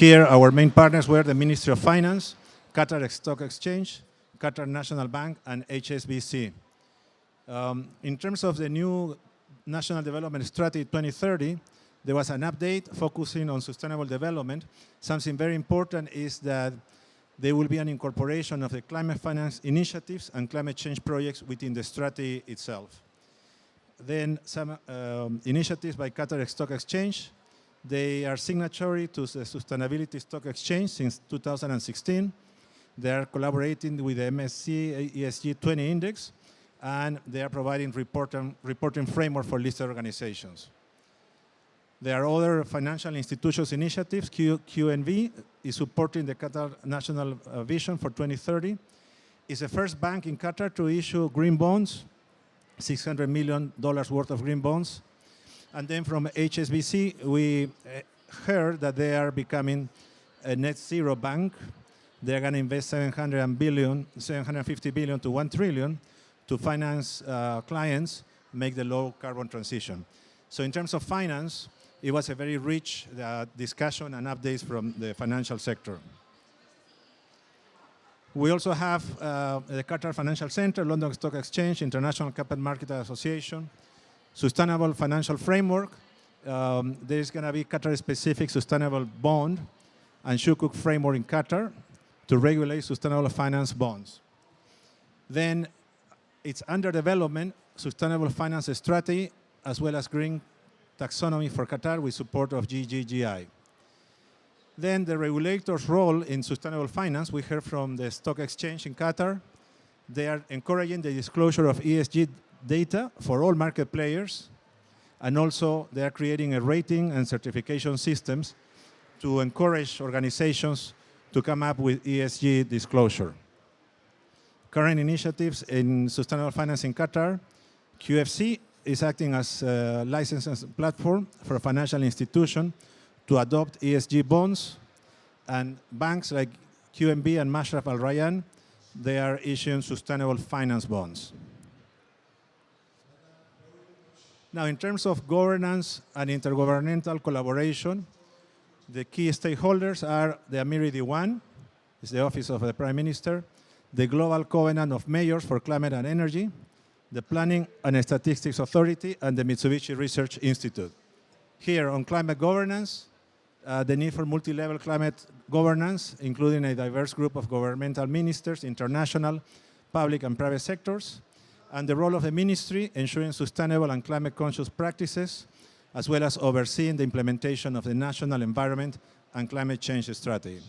Here, our main partners were the Ministry of Finance, Qatar Stock Exchange, Qatar National Bank, and HSBC. In terms of the new National Development Strategy 2030, there was an update focusing on sustainable development. Something very important is that there will be an incorporation of the climate finance initiatives and climate change projects within the strategy itself. Then some initiatives by Qatar Stock Exchange. They are signatory to the Sustainability Stock Exchange since 2016. They are collaborating with the MSCI ESG 20 Index, and they are providing reporting framework for listed organizations. There are other financial institutions initiatives. QNB is supporting the Qatar National Vision for 2030. It's the first bank in Qatar to issue green bonds, $600 million worth of green bonds. And then from HSBC, we heard that they are becoming a net zero bank. They're going to invest $750 billion to 1 trillion to finance clients make the low carbon transition. So in terms of finance, it was a very rich discussion and updates from the financial sector. We also have the Qatar Financial Center, London Stock Exchange, International Capital Market Association, Sustainable Financial Framework. There's going to be Qatar-specific sustainable bond and Sukuk framework in Qatar to regulate sustainable finance bonds. Then it's under development, sustainable finance strategy, as well as green taxonomy for Qatar with support of GGGI. Then the regulator's role in sustainable finance, we heard from the stock exchange in Qatar. They are encouraging the disclosure of ESG data for all market players, and also they are creating a rating and certification systems to encourage organizations to come up with ESG disclosure. Current initiatives in sustainable finance in Qatar, QFC is acting as a licensing platform for a financial institution to adopt ESG bonds, and banks like QNB and Mashraf Al Rayan, they are issuing sustainable finance bonds. Now, in terms of governance and intergovernmental collaboration, the key stakeholders are the Amiri Diwan, is the Office of the Prime Minister, the Global Covenant of Mayors for Climate and Energy, the Planning and Statistics Authority, and the Mitsubishi Research Institute. Here on climate governance, the need for multi-level climate governance, including a diverse group of governmental ministers, international, public and private sectors, and the role of the ministry ensuring sustainable and climate-conscious practices, as well as overseeing the implementation of the national environment and climate change strategy.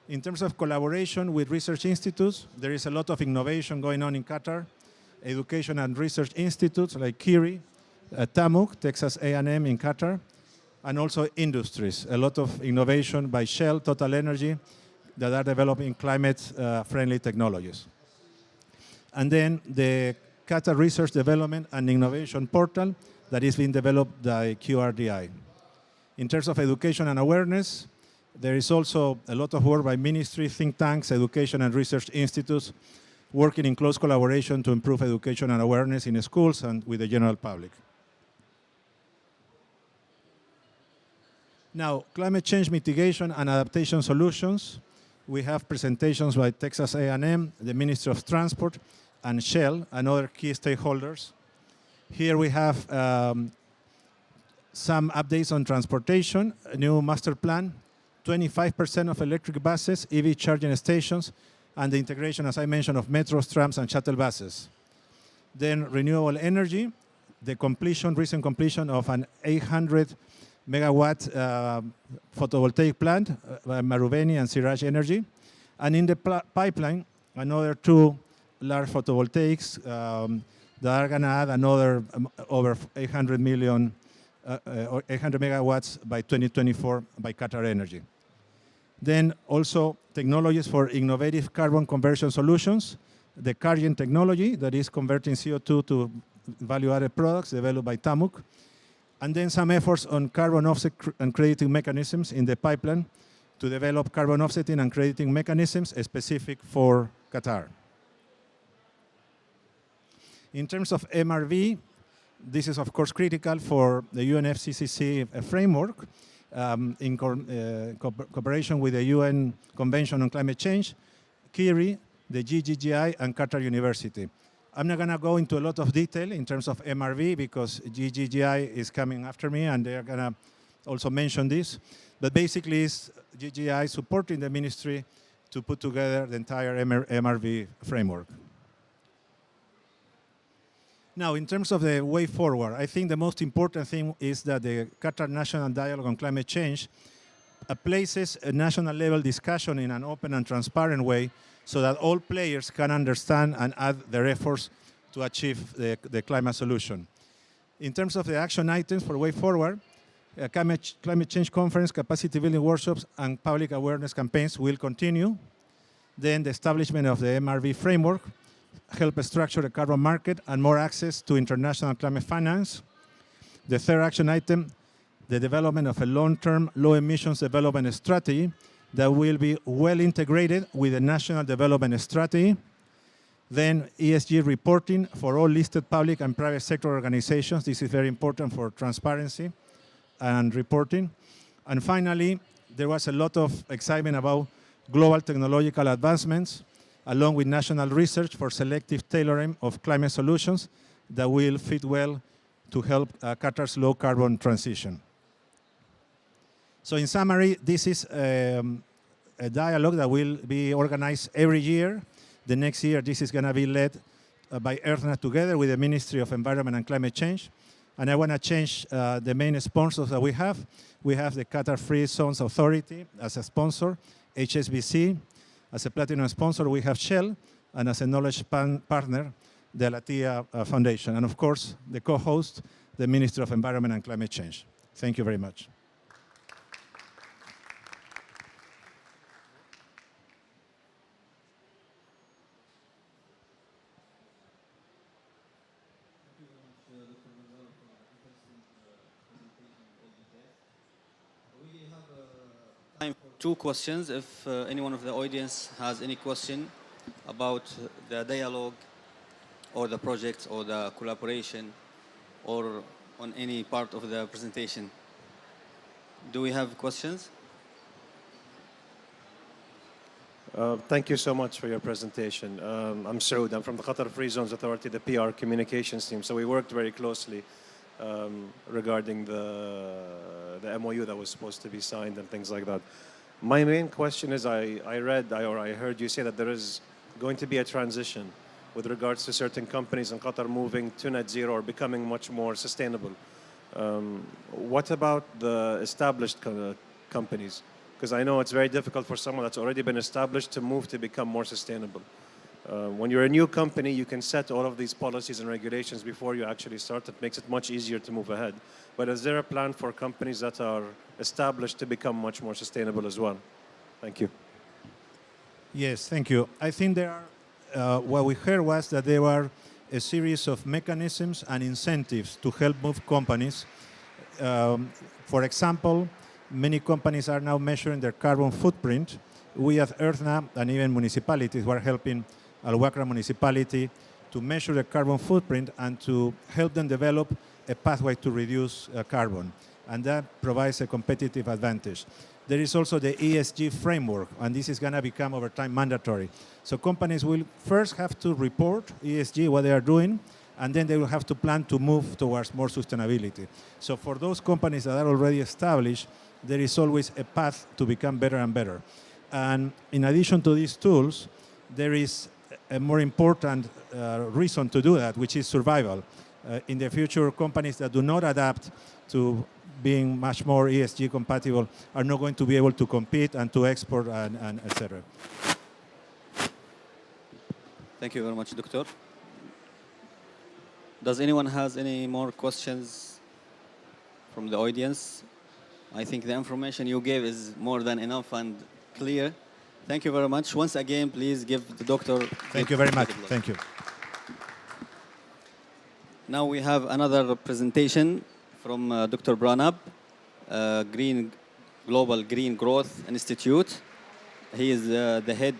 In terms of collaboration with research institutes, there is a lot of innovation going on in Qatar. Education and research institutes like KIRI, TAMUK, Texas A&M in Qatar, and also industries. A lot of innovation by Shell, Total Energy, that are developing climate-friendly technologies. And then the Qatar Research Development and Innovation Portal that is being developed by QRDI. In terms of education and awareness, there is also a lot of work by ministry, think tanks, education and research institutes, working in close collaboration to improve education and awareness in schools and with the general public. Now, climate change mitigation and adaptation solutions. We have presentations by Texas A&M, the Ministry of Transport, and Shell, and other key stakeholders. Here we have some updates on transportation, a new master plan, 25% of electric buses, EV charging stations, and the integration, as I mentioned, of metros, trams, and shuttle buses. Then renewable energy, the recent completion of an 800 megawatt photovoltaic plant by Marubeni and Siraj Energy. And in the pipeline, another 2 large photovoltaics that are going to add another over 800 megawatts by 2024 by Qatar Energy. Then also technologies for innovative carbon conversion solutions, the Cargen technology that is converting CO2 to value-added products developed by TAMUK, and then some efforts on carbon offset and crediting mechanisms in the pipeline to develop carbon offsetting and crediting mechanisms specific for Qatar. In terms of MRV, this is of course critical for the UNFCCC framework. in cooperation with the UN Convention on Climate Change, KIRI, the GGGI, and Qatar University. I'm not going to go into a lot of detail in terms of MRV because GGGI is coming after me and they're going to also mention this. But basically, it's GGGI supporting the ministry to put together the entire MRV framework. Now, in terms of the way forward, I think the most important thing is that the Qatar National Dialogue on Climate Change places a national level discussion in an open and transparent way so that all players can understand and add their efforts to achieve the climate solution. In terms of the action items for way forward, climate change conference, capacity building workshops, and public awareness campaigns will continue. Then the establishment of the MRV framework, help structure the carbon market and more access to international climate finance. The third action item, the development of a long-term low emissions development strategy that will be well integrated with the national development strategy. Then ESG reporting for all listed public and private sector organizations. This is very important for transparency and reporting. And finally, there was a lot of excitement about global technological advancements, along with national research for selective tailoring of climate solutions that will fit well to help Qatar's low carbon transition. So in summary, this is a dialogue that will be organized every year. The next year, this is going to be led by EarthNet together with the Ministry of Environment and Climate Change. And I want to change the main sponsors that we have. We have the Qatar Free Zones Authority as a sponsor, HSBC. As a platinum sponsor, we have Shell, and as a knowledge partner, the Alatia Foundation. And of course, the co-host, the Ministry of Environment and Climate Change. Thank you very much. Time for 2 questions. If anyone of the audience has any question about the dialogue or the project or the collaboration or on any part of the presentation. Do we have questions? Thank you so much for your presentation. I'm Saud. I'm from the Qatar Free Zones Authority, the PR communications team. So we worked very closely regarding the MOU that was supposed to be signed and things like that. My main question is I heard you say that there is going to be a transition with regards to certain companies in Qatar moving to net zero or becoming much more sustainable. What about the established companies? Because I know it's very difficult for someone that's already been established to move to become more sustainable. When you're a new company, you can set all of these policies and regulations before you actually start. It makes it much easier to move ahead. But is there a plan for companies that are established to become much more sustainable as well? Thank you. Yes, thank you. I think there are, what we heard was that there were a series of mechanisms and incentives to help move companies. For example, many companies are now measuring their carbon footprint. We at EarthNet and even municipalities were helping Al Wakra municipality to measure the carbon footprint and to help them develop a pathway to reduce carbon. And that provides a competitive advantage. There is also the ESG framework, and this is going to become over time mandatory. So companies will first have to report ESG, what they are doing, and then they will have to plan to move towards more sustainability. So for those companies that are already established, there is always a path to become better and better. And in addition to these tools, there is a more important reason to do that, which is survival. In the future, companies that do not adapt to being much more ESG compatible are not going to be able to compete and to export and et cetera. Thank you very much, Doctor. Does anyone has any more questions from the audience? I think the information you gave is more than enough and clear. Thank you very much. Once again, please give the doctor. Thank you very much. Thank you. Now we have another presentation from Dr. Branab, Global Green Growth Institute. He is the head.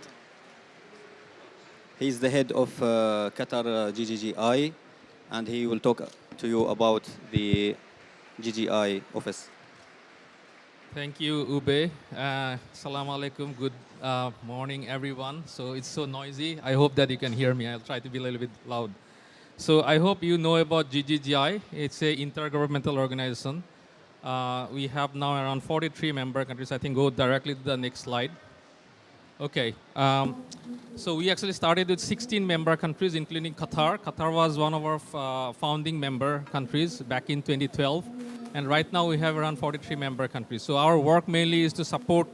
He is the head of Qatar GGGI, and he will talk to you about the GGI office. Thank you, Ube. Assalamu alaikum. Good morning, everyone. So it's so noisy. I hope that you can hear me. I'll try to be a little bit loud. So I hope you know about GGGI. It's a intergovernmental organization. We have now around 43 member countries. I think go directly to the next slide. Okay. So we actually started with 16 member countries, including Qatar. Qatar was one of our founding member countries back in 2012. And right now we have around 43 member countries. So our work mainly is to support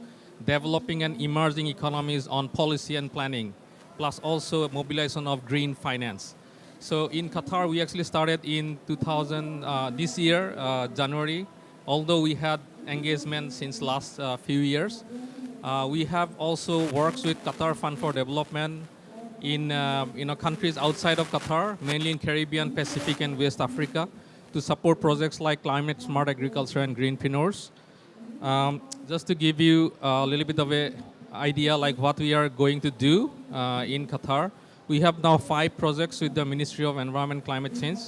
developing and emerging economies on policy and planning, plus also mobilization of green finance. So in Qatar, we actually started in 2000, this year, January, although we had engagement since last few years. We have also worked with Qatar Fund for Development in countries outside of Qatar, mainly in Caribbean, Pacific, and West Africa, to support projects like climate smart agriculture and greenpreneurs. Just to give you a little bit of an idea like what we are going to do in Qatar, we have now 5 projects with the Ministry of Environment and Climate Change.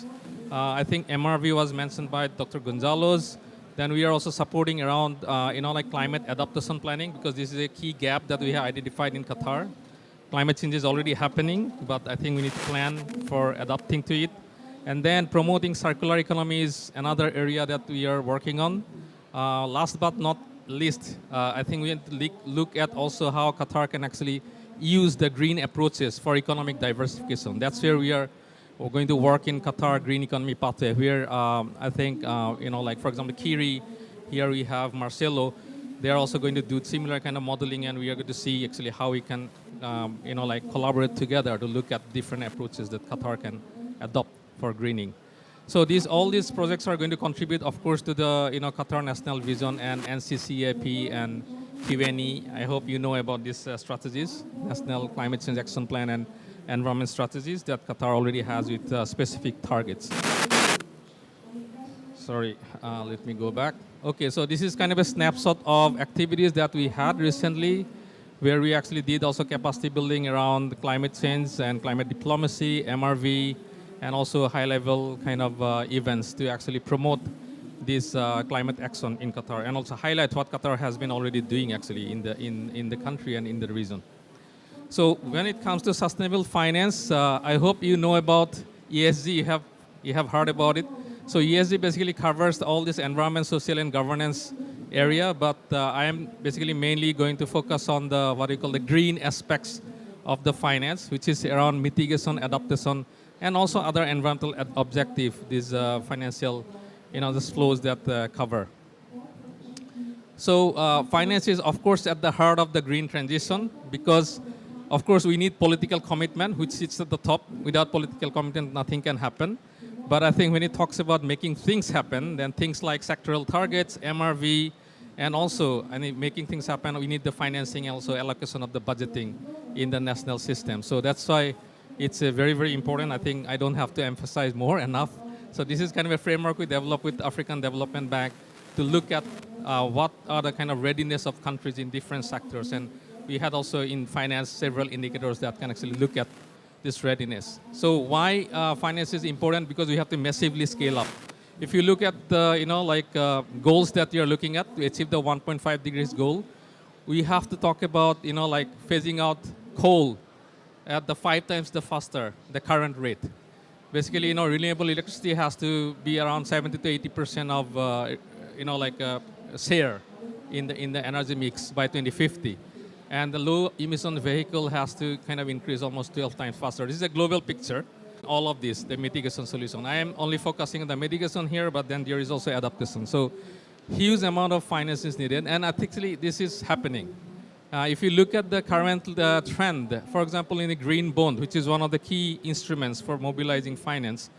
I think MRV was mentioned by Dr. Gonzalez. Then we are also supporting around, like climate adaptation planning, because this is a key gap that we have identified in Qatar. Climate change is already happening, but I think we need to plan for adapting to it. And then promoting circular economy is another area that we are working on. Last but not least, I think we need to look at also how Qatar can actually use the green approaches for economic diversification. That's where we're going to work in Qatar Green Economy Pathway, where I think, like for example, Kiri, here we have Marcelo. They're also going to do similar kind of modeling, and we are going to see actually how we can, collaborate together to look at different approaches that Qatar can adopt for greening. So all these projects are going to contribute, of course, to the Qatar National Vision and NCCAP and QNE. I hope you know about these strategies, National Climate Change Action Plan and environment strategies that Qatar already has with specific targets. Sorry, let me go back. Okay, so this is kind of a snapshot of activities that we had recently, where we actually did also capacity building around climate change and climate diplomacy, MRV, and also high-level kind of events to actually promote this climate action in Qatar, and also highlight what Qatar has been already doing actually in the country and in the region. So when it comes to sustainable finance, I hope you know about ESG. You have heard about it. So ESG basically covers all this environment, social, and governance area. But I am basically mainly going to focus on what we call the green aspects of the finance, which is around mitigation, adaptation, and also other environmental objective. These financial, the flows that cover. So finance is, of course, at the heart of the green transition, because of course, we need political commitment, which sits at the top. Without political commitment, nothing can happen. But I think when it talks about making things happen, then things like sectoral targets, MRV, and also making things happen, we need the financing and also allocation of the budgeting in the national system. So that's why it's very, very important. I think I don't have to emphasize more enough. So this is kind of a framework we developed with African Development Bank to look at what are the kind of readiness of countries in different sectors. And we had also in finance several indicators that can actually look at this readiness. So why finance is important? Because we have to massively scale up. If you look at the goals that you're looking at to achieve the 1.5 degrees goal, we have to talk about phasing out coal at the 5 times the faster the current rate. Basically, renewable electricity has to be around 70 to 80% of share in the energy mix by 2050. And the low emission vehicle has to kind of increase almost 12 times faster. This is a global picture. All of this, the mitigation solution. I am only focusing on the mitigation here, but then there is also adaptation. So huge amount of finance is needed, and actually this is happening. If you look at the current trend, for example, in the green bond, which is one of the key instruments for mobilizing finance,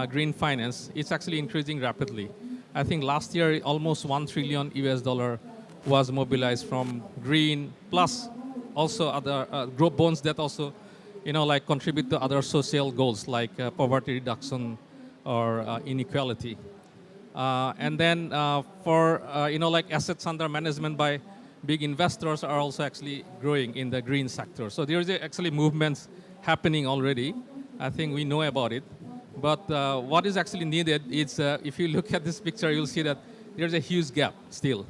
green finance, it's actually increasing rapidly. I think last year almost $1 trillion US was mobilized from green, plus also other bonds that also, contribute to other social goals like poverty reduction or inequality. And then for, assets under management by big investors are also actually growing in the green sector. So there is actually movements happening already. I think we know about it. But what is actually needed is, if you look at this picture, you'll see that there's a huge gap still.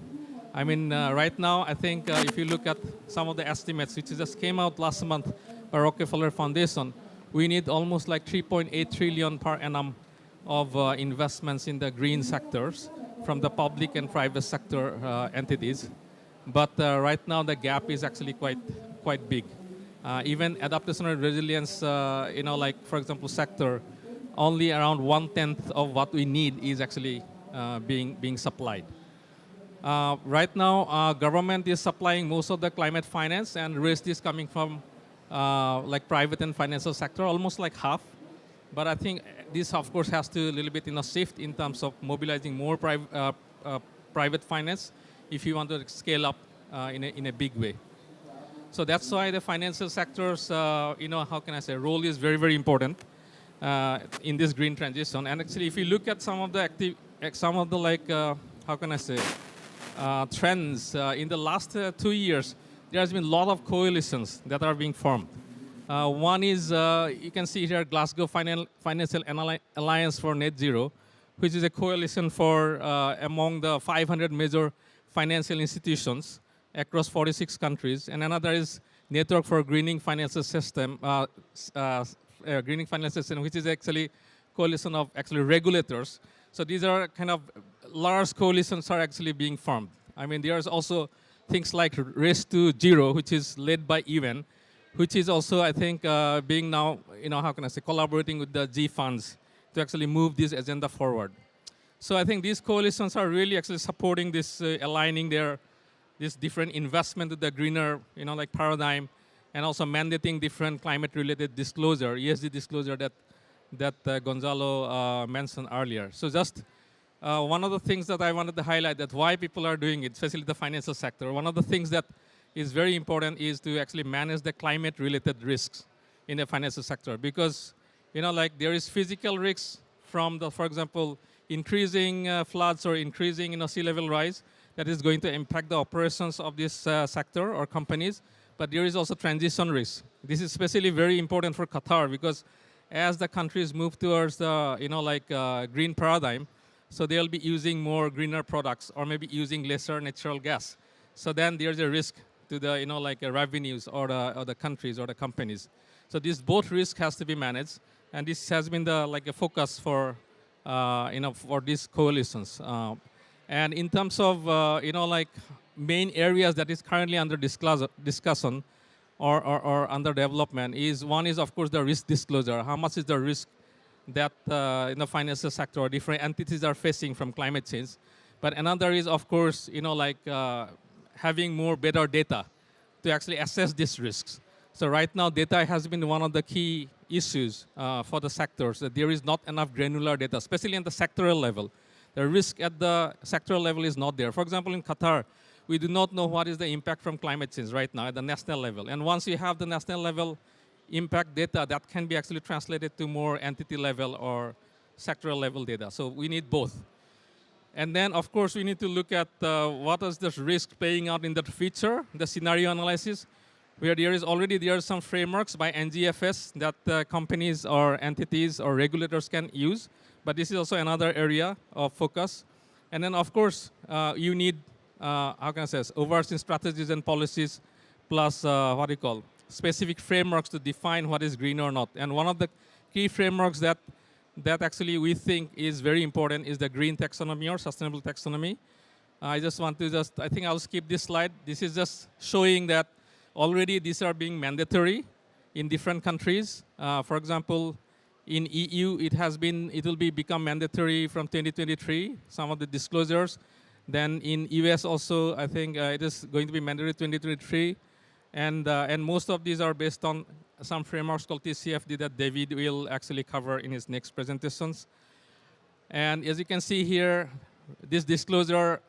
I mean, right now, I think if you look at some of the estimates, which just came out last month by Rockefeller Foundation, we need almost like 3.8 trillion per annum of investments in the green sectors from the public and private sector entities. But right now, the gap is actually quite big. Even adaptation and resilience, like for example, sector, only around 1/10 of what we need is actually being supplied. Right now, government is supplying most of the climate finance, and rest is coming from like private and financial sector, almost like half. But I think this, of course, has to a little bit shift in terms of mobilizing more private finance if you want to scale up in a big way. So that's why the financial sector's, how can I say, role is very, very important in this green transition. And actually, if you look at some of the how can I say, trends in the last 2 years, there has been a lot of coalitions that are being formed. One is, you can see here, Glasgow Financial Alliance for Net Zero, which is a coalition for among the 500 major financial institutions across 46 countries. And another is Network for Greening Financial System, Greening Financial System, which is actually coalition of actually regulators. So these are kind of large coalitions are actually being formed. I mean, there's also things like Race to Zero, which is led by UN, which is also, I think, being now, how can I say, collaborating with the G funds to actually move this agenda forward. So I think these coalitions are really actually supporting this, aligning this different investment with the greener, like paradigm, and also mandating different climate-related disclosure, ESG disclosure that Gonzalo mentioned earlier. So just one of the things that I wanted to highlight, that why people are doing it, especially the financial sector, one of the things that is very important is to actually manage the climate-related risks in the financial sector. Because, there is physical risks from for example, increasing floods or increasing, sea level rise that is going to impact the operations of this sector or companies. But there is also transition risk. This is especially very important for Qatar because as the countries move towards the, green paradigm, so they'll be using more greener products or maybe using lesser natural gas. So then there's a risk to the, revenues or the countries or the companies. So these both risks has to be managed. And this has been a focus for, for these coalitions. And in terms of, main areas that is currently under discussion or under development is, one is, of course, the risk disclosure. How much is the risk that in the financial sector or different entities are facing from climate change? But another is, of course, having more better data to actually assess these risks. So right now, data has been one of the key issues for the sectors, that there is not enough granular data, especially at the sectoral level. The risk at the sectoral level is not there. For example, in Qatar, we do not know what is the impact from climate change right now at the national level. And once you have the national level impact data, that can be actually translated to more entity level or sectoral level data. So we need both. And then, of course, we need to look at what is the risk playing out in the future, the scenario analysis, where there are some frameworks by NGFS that companies or entities or regulators can use. But this is also another area of focus. And then, of course, you need, how can I say, overarching strategies and policies, plus specific frameworks to define what is green or not. And one of the key frameworks that actually we think is very important is the green taxonomy or sustainable taxonomy. I think I'll skip this slide. This is just showing that already these are being mandatory in different countries. For example, in EU, it will become mandatory from 2023, some of the disclosures. Then in US also, I think it is going to be mandatory 2023. And most of these are based on some frameworks called TCFD that David will actually cover in his next presentations. And as you can see here, this disclosure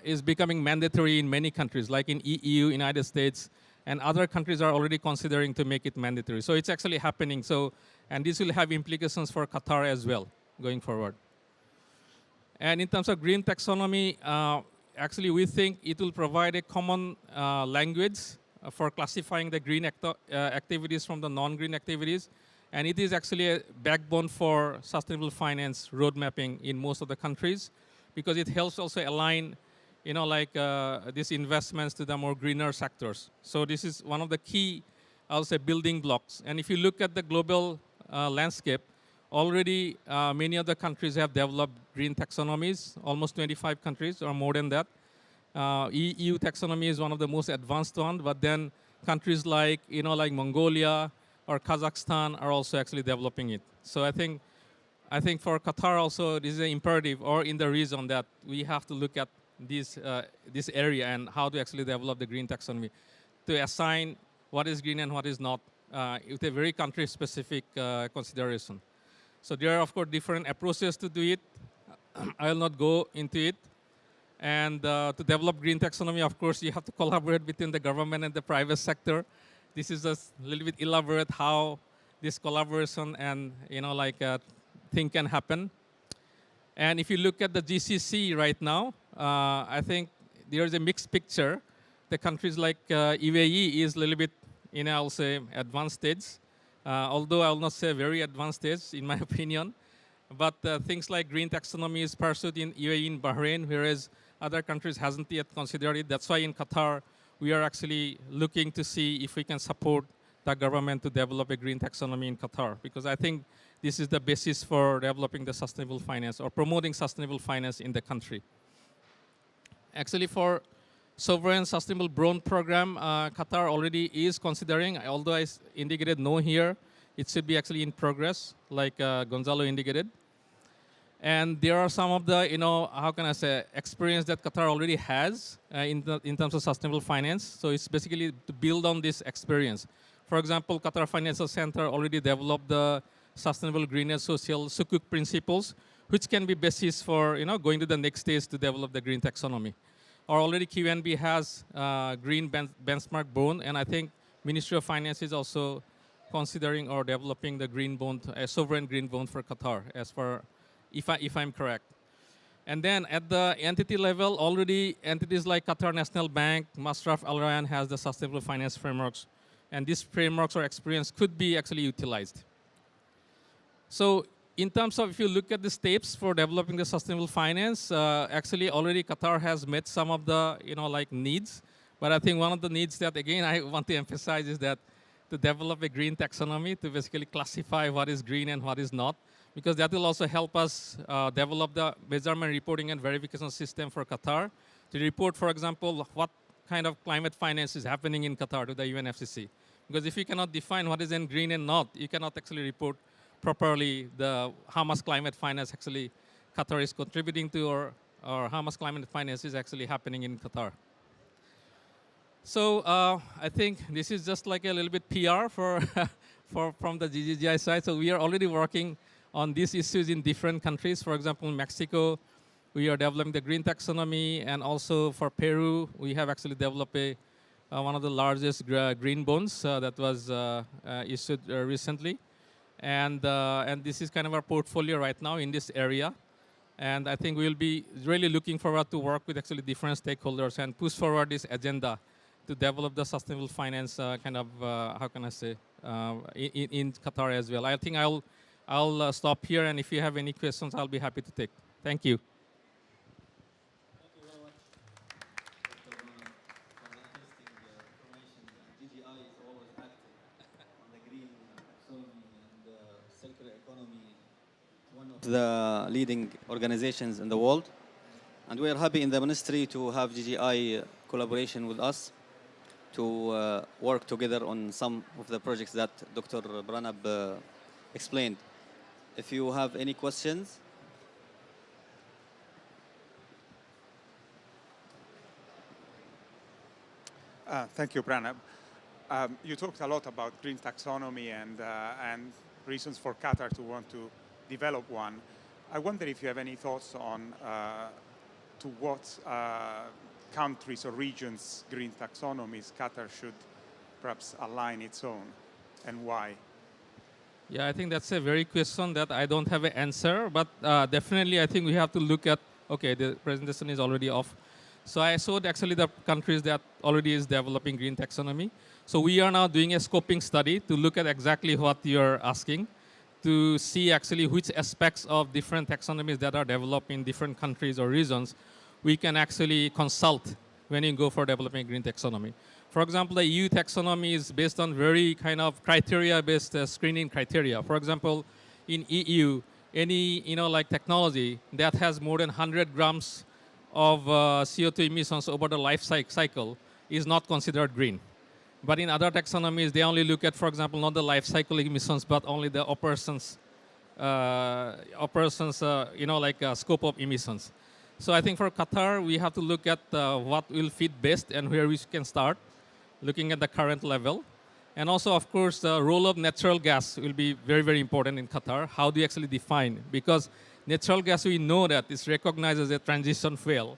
is becoming mandatory in many countries, like in EU, United States, and other countries are already considering to make it mandatory. So it's actually happening. And this will have implications for Qatar as well, going forward. And in terms of green taxonomy, actually we think it will provide a common language for classifying the green activities from the non-green activities. And it is actually a backbone for sustainable finance road mapping in most of the countries, because it helps also align these investments to the more greener sectors. So this is one of the key, I'll say, building blocks. And if you look at the global landscape, already many other countries have developed green taxonomies, almost 25 countries or more than that. EU taxonomy is one of the most advanced ones, but then countries like Mongolia or Kazakhstan are also actually developing it. So I think for Qatar also this is an imperative, or in the region, that we have to look at this area and how to actually develop the green taxonomy to assign what is green and what is not with a very country-specific consideration. So there are, of course, different approaches to do it. I will not go into it. And to develop green taxonomy, of course, you have to collaborate between the government and the private sector. This is just a little bit elaborate how this collaboration and thing can happen. And if you look at the GCC right now, I think there is a mixed picture. The countries like UAE is a little bit, I'll say, advanced stage. Although I will not say very advanced stage, in my opinion. But things like green taxonomy is pursued in UAE and Bahrain, whereas other countries hasn't yet considered it. That's why in Qatar, we are actually looking to see if we can support the government to develop a green taxonomy in Qatar, because I think this is the basis for developing the sustainable finance or promoting sustainable finance in the country. Actually, for sovereign sustainable bond program, Qatar already is considering, although I indicated no here, it should be actually in progress, like Gonzalo indicated. And there are some of the, how can I say, experience that Qatar already has in terms of sustainable finance. So it's basically to build on this experience. For example, Qatar Financial Center already developed the sustainable green and social sukuk principles, which can be basis for going to the next stage to develop the green taxonomy. Or already QNB has green benchmark bond, and I think Ministry of Finance is also considering or developing the green bond, a sovereign green bond for Qatar, as far if I'm correct. And then at the entity level, already entities like Qatar National Bank, Masraf Al Rayan has the sustainable finance frameworks, and these frameworks or experience could be actually utilized. So in terms of, if you look at the steps for developing the sustainable finance, actually already Qatar has met some of the needs. But I think one of the needs that, again, I want to emphasize is that to develop a green taxonomy to basically classify what is green and what is not, because that will also help us develop the measurement, reporting, and verification system for Qatar to report, for example, what kind of climate finance is happening in Qatar to the UNFCCC. Because if you cannot define what is in green and not, you cannot actually report properly how much climate finance actually Qatar is contributing to, or how much climate finance is actually happening in Qatar. So I think this is just like a little bit PR from the GGGI side. So we are already working on these issues in different countries. For example, in Mexico, we are developing the green taxonomy, and also for Peru, we have actually developed one of the largest green bonds that was issued recently. And this is kind of our portfolio right now in this area. And I think we'll be really looking forward to work with actually different stakeholders and push forward this agenda to develop the sustainable finance how can I say, in Qatar as well. I think I'll stop here, and if you have any questions, I'll be happy to take. Thank you. Thank you very much, Dr. Bruno, for the interesting information. GGI is always active on the green taxonomy and circular economy, one of the leading organizations in the world. And we are happy in the ministry to have GGI collaboration with us to work together on some of the projects that Dr. Branab explained. If you have any questions. Thank you, Pranab. You talked a lot about green taxonomy and reasons for Qatar to want to develop one. I wonder if you have any thoughts on to what countries or regions' green taxonomies Qatar should perhaps align its own, and why? Yeah, I think that's a very question that I don't have an answer, but definitely I think we have to look at, okay, the presentation is already off. So I showed actually the countries that already is developing green taxonomy. So we are now doing a scoping study to look at exactly what you're asking, to see actually which aspects of different taxonomies that are developed in different countries or regions, we can actually consult when you go for developing a green taxonomy. For example, the EU taxonomy is based on very kind of criteria-based screening criteria. For example, in EU, any like technology that has more than 100 grams of CO2 emissions over the life cycle is not considered green. But in other taxonomies, they only look at, for example, not the life cycle emissions, but only the operations, scope of emissions. So I think for Qatar, we have to look at what will fit best and where we can start, looking at the current level. And also, of course, the role of natural gas will be very, very important in Qatar. How do you actually define? Because natural gas, we know that it's recognized as a transition fuel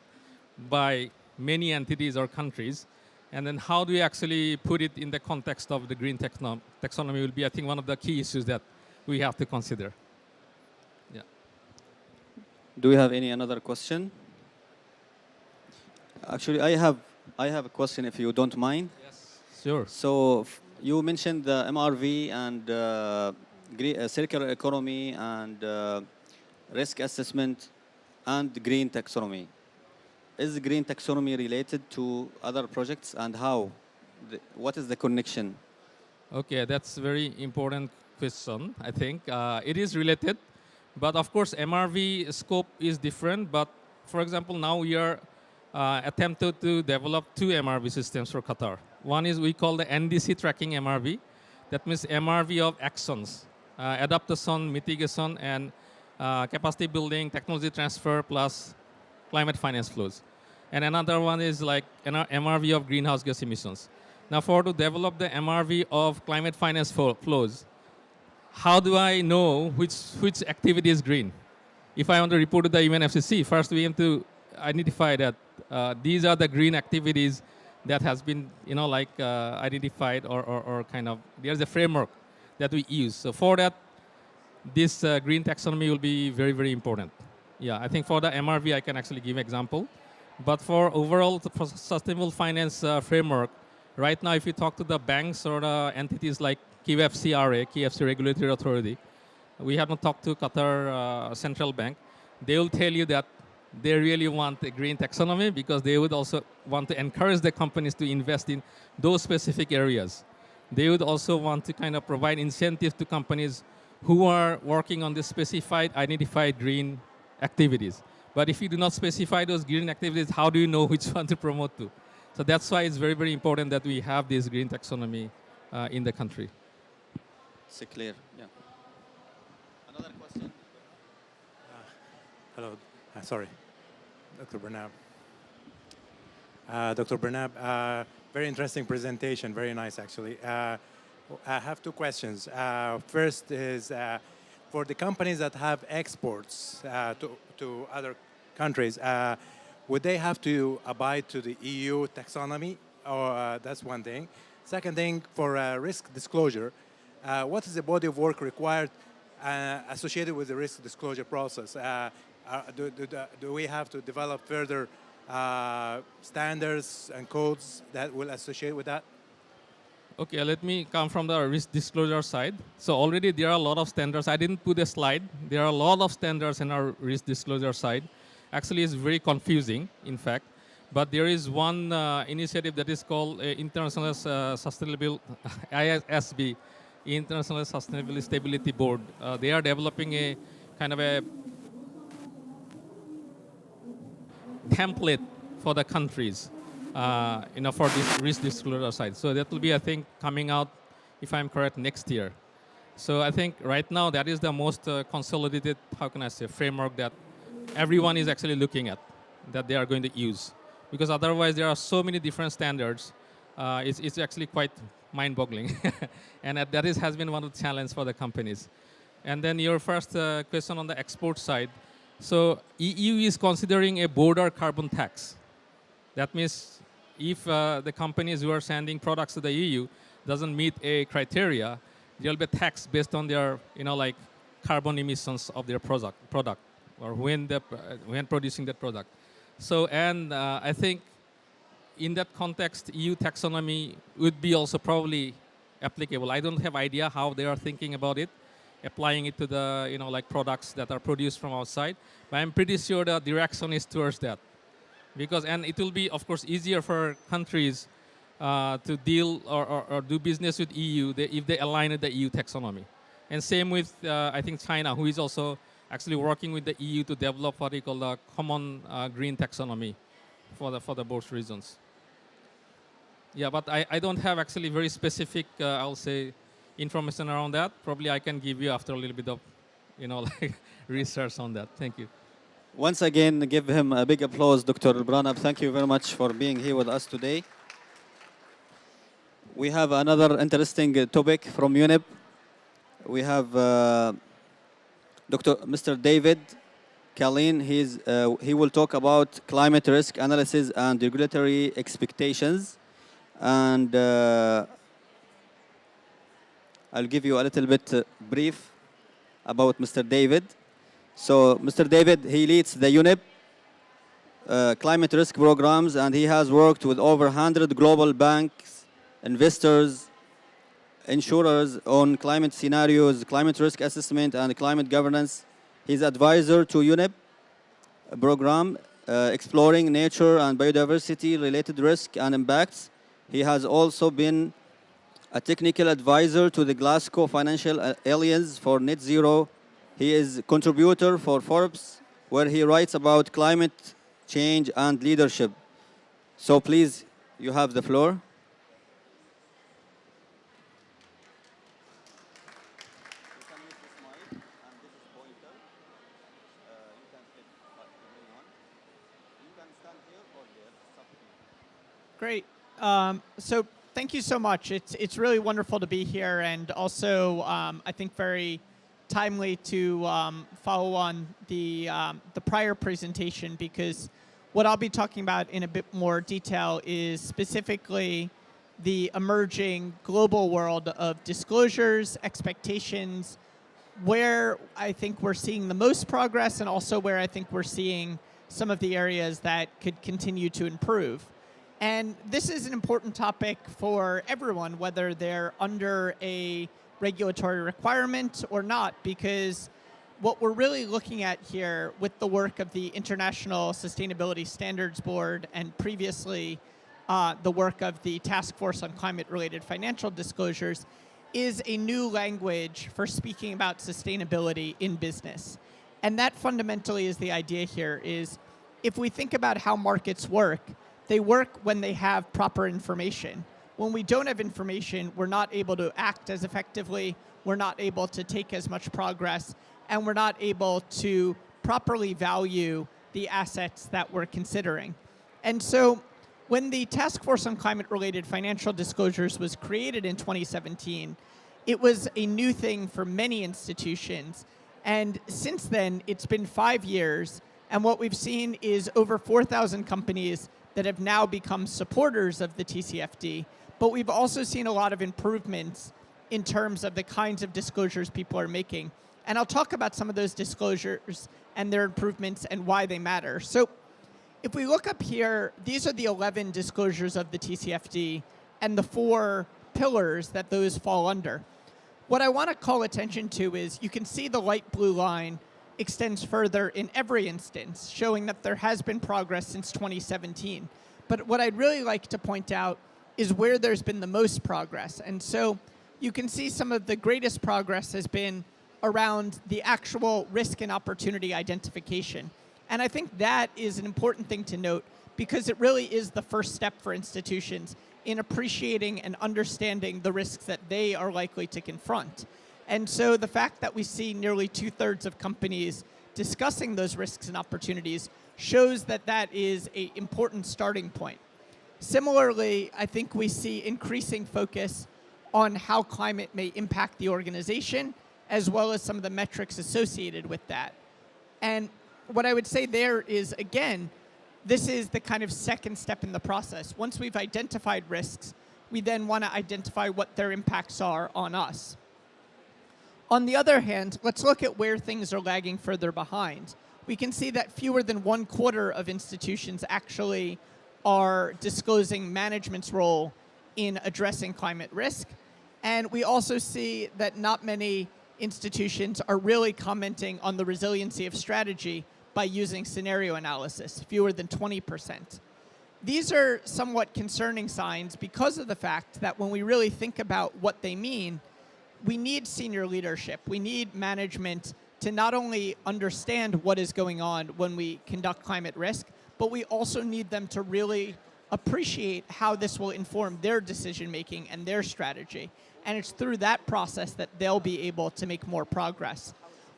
by many entities or countries. And then how do we actually put it in the context of the green taxonomy will be, I think, one of the key issues that we have to consider. Yeah. Do we have any another question? Actually, I have a question, if you don't mind. Yes, sure. So you mentioned the MRV and circular economy and risk assessment and green taxonomy. Is the green taxonomy related to other projects, and how? What is the connection? Okay, that's a very important question, I think. It is related, but of course, MRV scope is different. But for example, now we are attempted to develop 2 MRV systems for Qatar. One is we call the NDC tracking MRV. That means MRV of actions, adaptation, mitigation, and capacity building, technology transfer, plus climate finance flows. And another one is like an MRV of greenhouse gas emissions. Now, to develop the MRV of climate finance flows, how do I know which activity is green? If I want to report to the UNFCCC, first we have to identify that these are the green activities that has been, identified or kind of, there's a framework that we use. So for that, this green taxonomy will be very, very important. Yeah, I think for the MRV, I can actually give an example. But for overall for sustainable finance framework, right now, if you talk to the banks or the entities like KFC Regulatory Authority, we haven't talked to Qatar Central Bank. They will tell you that they really want a green taxonomy because they would also want to encourage the companies to invest in those specific areas. They would also want to kind of provide incentives to companies who are working on the specified, identified green activities. But if you do not specify those green activities, how do you know which one to promote to? So that's why it's very, very important that we have this green taxonomy in the country. It's clear, yeah. Another question? Hello, sorry, Dr. Bernab. Dr. Bernab, very interesting presentation, very nice actually. I have 2 questions. First is, for the companies that have exports to other countries, would they have to abide to the EU taxonomy? Or that's one thing. Second thing, for risk disclosure, what is the body of work required associated with the risk disclosure process? Do we have to develop further standards and codes that will associate with that? Okay, let me come from the risk disclosure side. So already there are a lot of standards. I didn't put a slide. There are a lot of standards in our risk disclosure side. Actually, it's very confusing, in fact. But there is one initiative that is called International Sustainable ISB, International Sustainable Stability Board. They are developing a kind of a template for the countries, for this risk disclosure side. So that will be, I think, coming out, if I'm correct, next year. So I think right now that is the most consolidated, how can I say, framework that everyone is actually looking at, that they are going to use. Because otherwise there are so many different standards, it's actually quite mind-boggling. And that has been one of the challenges for the companies. And then your first question on the export side. So EU is considering a border carbon tax. That means if the companies who are sending products to the EU doesn't meet a criteria, there'll be a tax based on their, carbon emissions of their product, or when producing that product. So, and I think in that context, EU taxonomy would be also probably applicable. I don't have idea how they are thinking about it, applying it to the, products that are produced from outside. But I'm pretty sure the direction is towards that. and it will be, of course, easier for countries to deal or do business with EU if they align with the EU taxonomy. And same with, I think, China, who is also actually working with the EU to develop what we call the common green taxonomy for the both reasons. Yeah, but I don't have actually very specific, I'll say, information around that. Probably I can give you after a little bit of, like research on that. Thank you. Once again, give him a big applause, Dr. Pranab. Thank you very much for being here with us today. We have another interesting topic from UNEP. We have Mr. David Kalin. He will talk about climate risk analysis and regulatory expectations. And I'll give you a little bit brief about Mr. David. So Mr. David, he leads the UNEP climate risk programs, and he has worked with over 100 global banks, investors, insurers on climate scenarios, climate risk assessment, and climate governance. He's advisor to UNEP program exploring nature and biodiversity related risk and impacts. He has also been a technical advisor to the Glasgow Financial Alliance for Net Zero. He is a contributor for Forbes, where he writes about climate change and leadership. So please, you have the floor. Great. So thank you so much. It's really wonderful to be here, and also I think very timely to follow on the prior presentation, because what I'll be talking about in a bit more detail is specifically the emerging global world of disclosures, expectations, where I think we're seeing the most progress, and also where I think we're seeing some of the areas that could continue to improve. And this is an important topic for everyone, whether they're under a regulatory requirement or not, because what we're really looking at here with the work of the International Sustainability Standards Board and previously the work of the Task Force on Climate-Related Financial Disclosures is a new language for speaking about sustainability in business. And that fundamentally is the idea here, is if we think about how markets work, they work when they have proper information. When we don't have information, we're not able to act as effectively, we're not able to take as much progress, and we're not able to properly value the assets that we're considering. And so when the Task Force on Climate-Related Financial Disclosures was created in 2017, it was a new thing for many institutions. And since then, it's been 5 years, and what we've seen is over 4,000 companies that have now become supporters of the TCFD, but we've also seen a lot of improvements in terms of the kinds of disclosures people are making. And I'll talk about some of those disclosures and their improvements and why they matter. So if we look up here, these are the 11 disclosures of the TCFD and the 4 pillars that those fall under. What I want to call attention to is you can see the light blue line extends further in every instance, showing that there has been progress since 2017. But what I'd really like to point out is where there's been the most progress. And so you can see some of the greatest progress has been around the actual risk and opportunity identification. And I think that is an important thing to note, because it really is the first step for institutions in appreciating and understanding the risks that they are likely to confront. And so the fact that we see nearly 2/3 of companies discussing those risks and opportunities shows that that is an important starting point. Similarly, I think we see increasing focus on how climate may impact the organization, as well as some of the metrics associated with that. And what I would say there is, again, this is the kind of second step in the process. Once we've identified risks, we then want to identify what their impacts are on us. On the other hand, let's look at where things are lagging further behind. We can see that fewer than 1/4 of institutions actually are disclosing management's role in addressing climate risk. And we also see that not many institutions are really commenting on the resiliency of strategy, by using scenario analysis, fewer than 20%. These are somewhat concerning signs because of the fact that when we really think about what they mean, we need senior leadership. We need management to not only understand what is going on when we conduct climate risk, but we also need them to really appreciate how this will inform their decision-making and their strategy. And it's through that process that they'll be able to make more progress.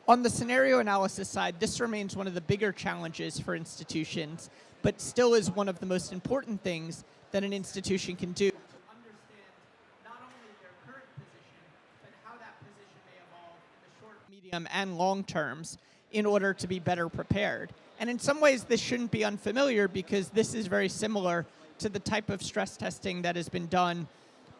On the scenario analysis side, this remains one of the bigger challenges for institutions, but still is one of the most important things that an institution can do to understand not only their current position, but how that position may evolve in the short, medium, and long terms in order to be better prepared. And in some ways, this shouldn't be unfamiliar because this is very similar to the type of stress testing that has been done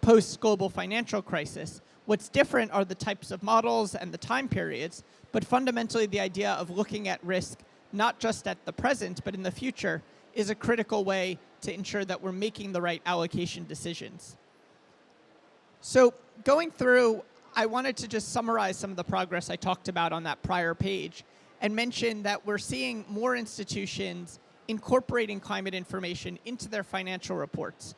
post-global financial crisis. What's different are the types of models and the time periods, but fundamentally the idea of looking at risk not just at the present, but in the future, is a critical way to ensure that we're making the right allocation decisions. So going through, I wanted to just summarize some of the progress I talked about on that prior page and mention that we're seeing more institutions incorporating climate information into their financial reports.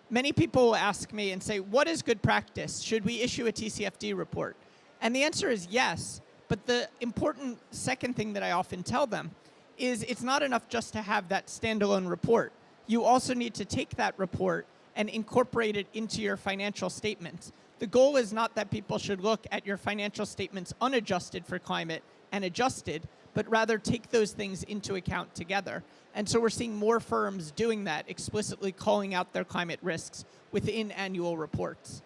Many people will ask me and say, what is good practice? Should we issue a TCFD report? And the answer is yes, but the important second thing that I often tell them is it's not enough just to have that standalone report. You also need to take that report and incorporate it into your financial statements. The goal is not that people should look at your financial statements unadjusted for climate and adjusted, but rather take those things into account together. And so we're seeing more firms doing that, explicitly calling out their climate risks within annual reports.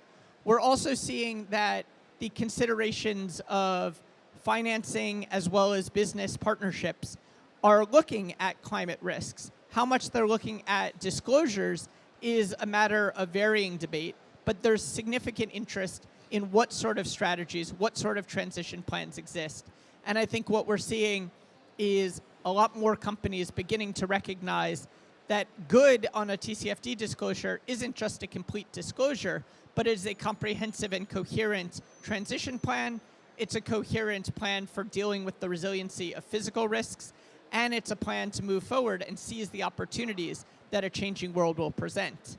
We're also seeing that the considerations of financing as well as business partnerships are looking at climate risks. How much they're looking at disclosures is a matter of varying debate, but there's significant interest in what sort of strategies, what sort of transition plans exist. And I think what we're seeing is a lot more companies beginning to recognize that good on a TCFD disclosure isn't just a complete disclosure, but is a comprehensive and coherent transition plan. It's a coherent plan for dealing with the resiliency of physical risks, and it's a plan to move forward and seize the opportunities that a changing world will present.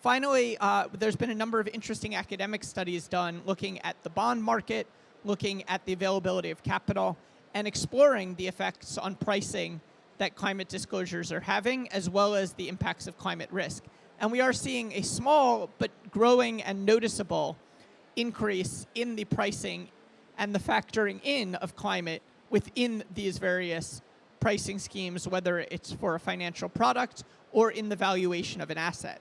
Finally, there's been a number of interesting academic studies done looking at the bond market, looking at the availability of capital, and exploring the effects on pricing that climate disclosures are having, as well as the impacts of climate risk. And we are seeing a small but growing and noticeable increase in the pricing and the factoring in of climate within these various pricing schemes, whether it's for a financial product or in the valuation of an asset.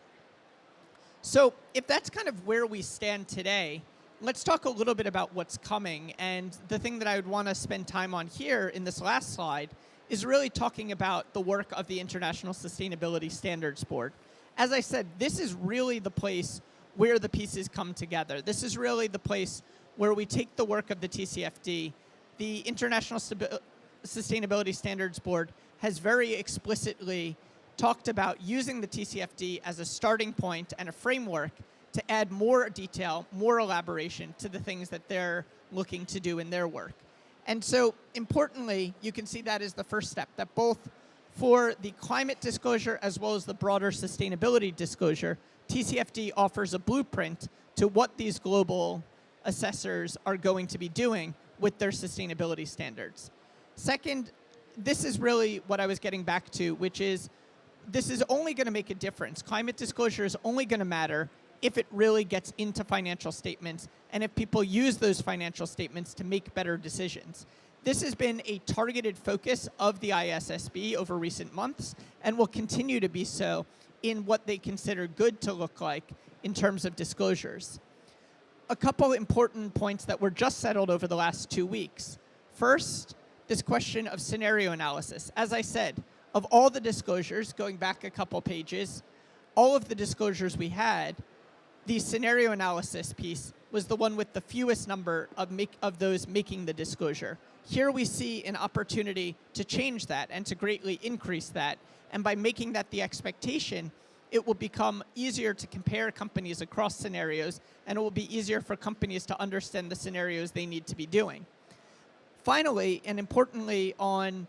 So if that's kind of where we stand today, let's talk a little bit about what's coming. And the thing that I would want to spend time on here in this last slide is really talking about the work of the International Sustainability Standards Board. As I said, this is really the place where the pieces come together. This is really the place where we take the work of the TCFD. The International Sustainability Standards Board has very explicitly talked about using the TCFD as a starting point and a framework to add more detail, more elaboration to the things that they're looking to do in their work. And so, importantly, you can see that as the first step, that both for the climate disclosure as well as the broader sustainability disclosure, TCFD offers a blueprint to what these global assessors are going to be doing with their sustainability standards. Second, this is really what I was getting back to, which is this is only going to make a difference. Climate disclosure is only going to matter if it really gets into financial statements and if people use those financial statements to make better decisions. This has been a targeted focus of the ISSB over recent months and will continue to be so in what they consider good to look like in terms of disclosures. A couple important points that were just settled over the last 2 weeks. First, this question of scenario analysis. As I said, of all the disclosures, going back a couple pages, all of the disclosures we had, the scenario analysis piece was the one with the fewest number of those making the disclosure. Here we see an opportunity to change that and to greatly increase that. And by making that the expectation, it will become easier to compare companies across scenarios, and it will be easier for companies to understand the scenarios they need to be doing. Finally, and importantly, on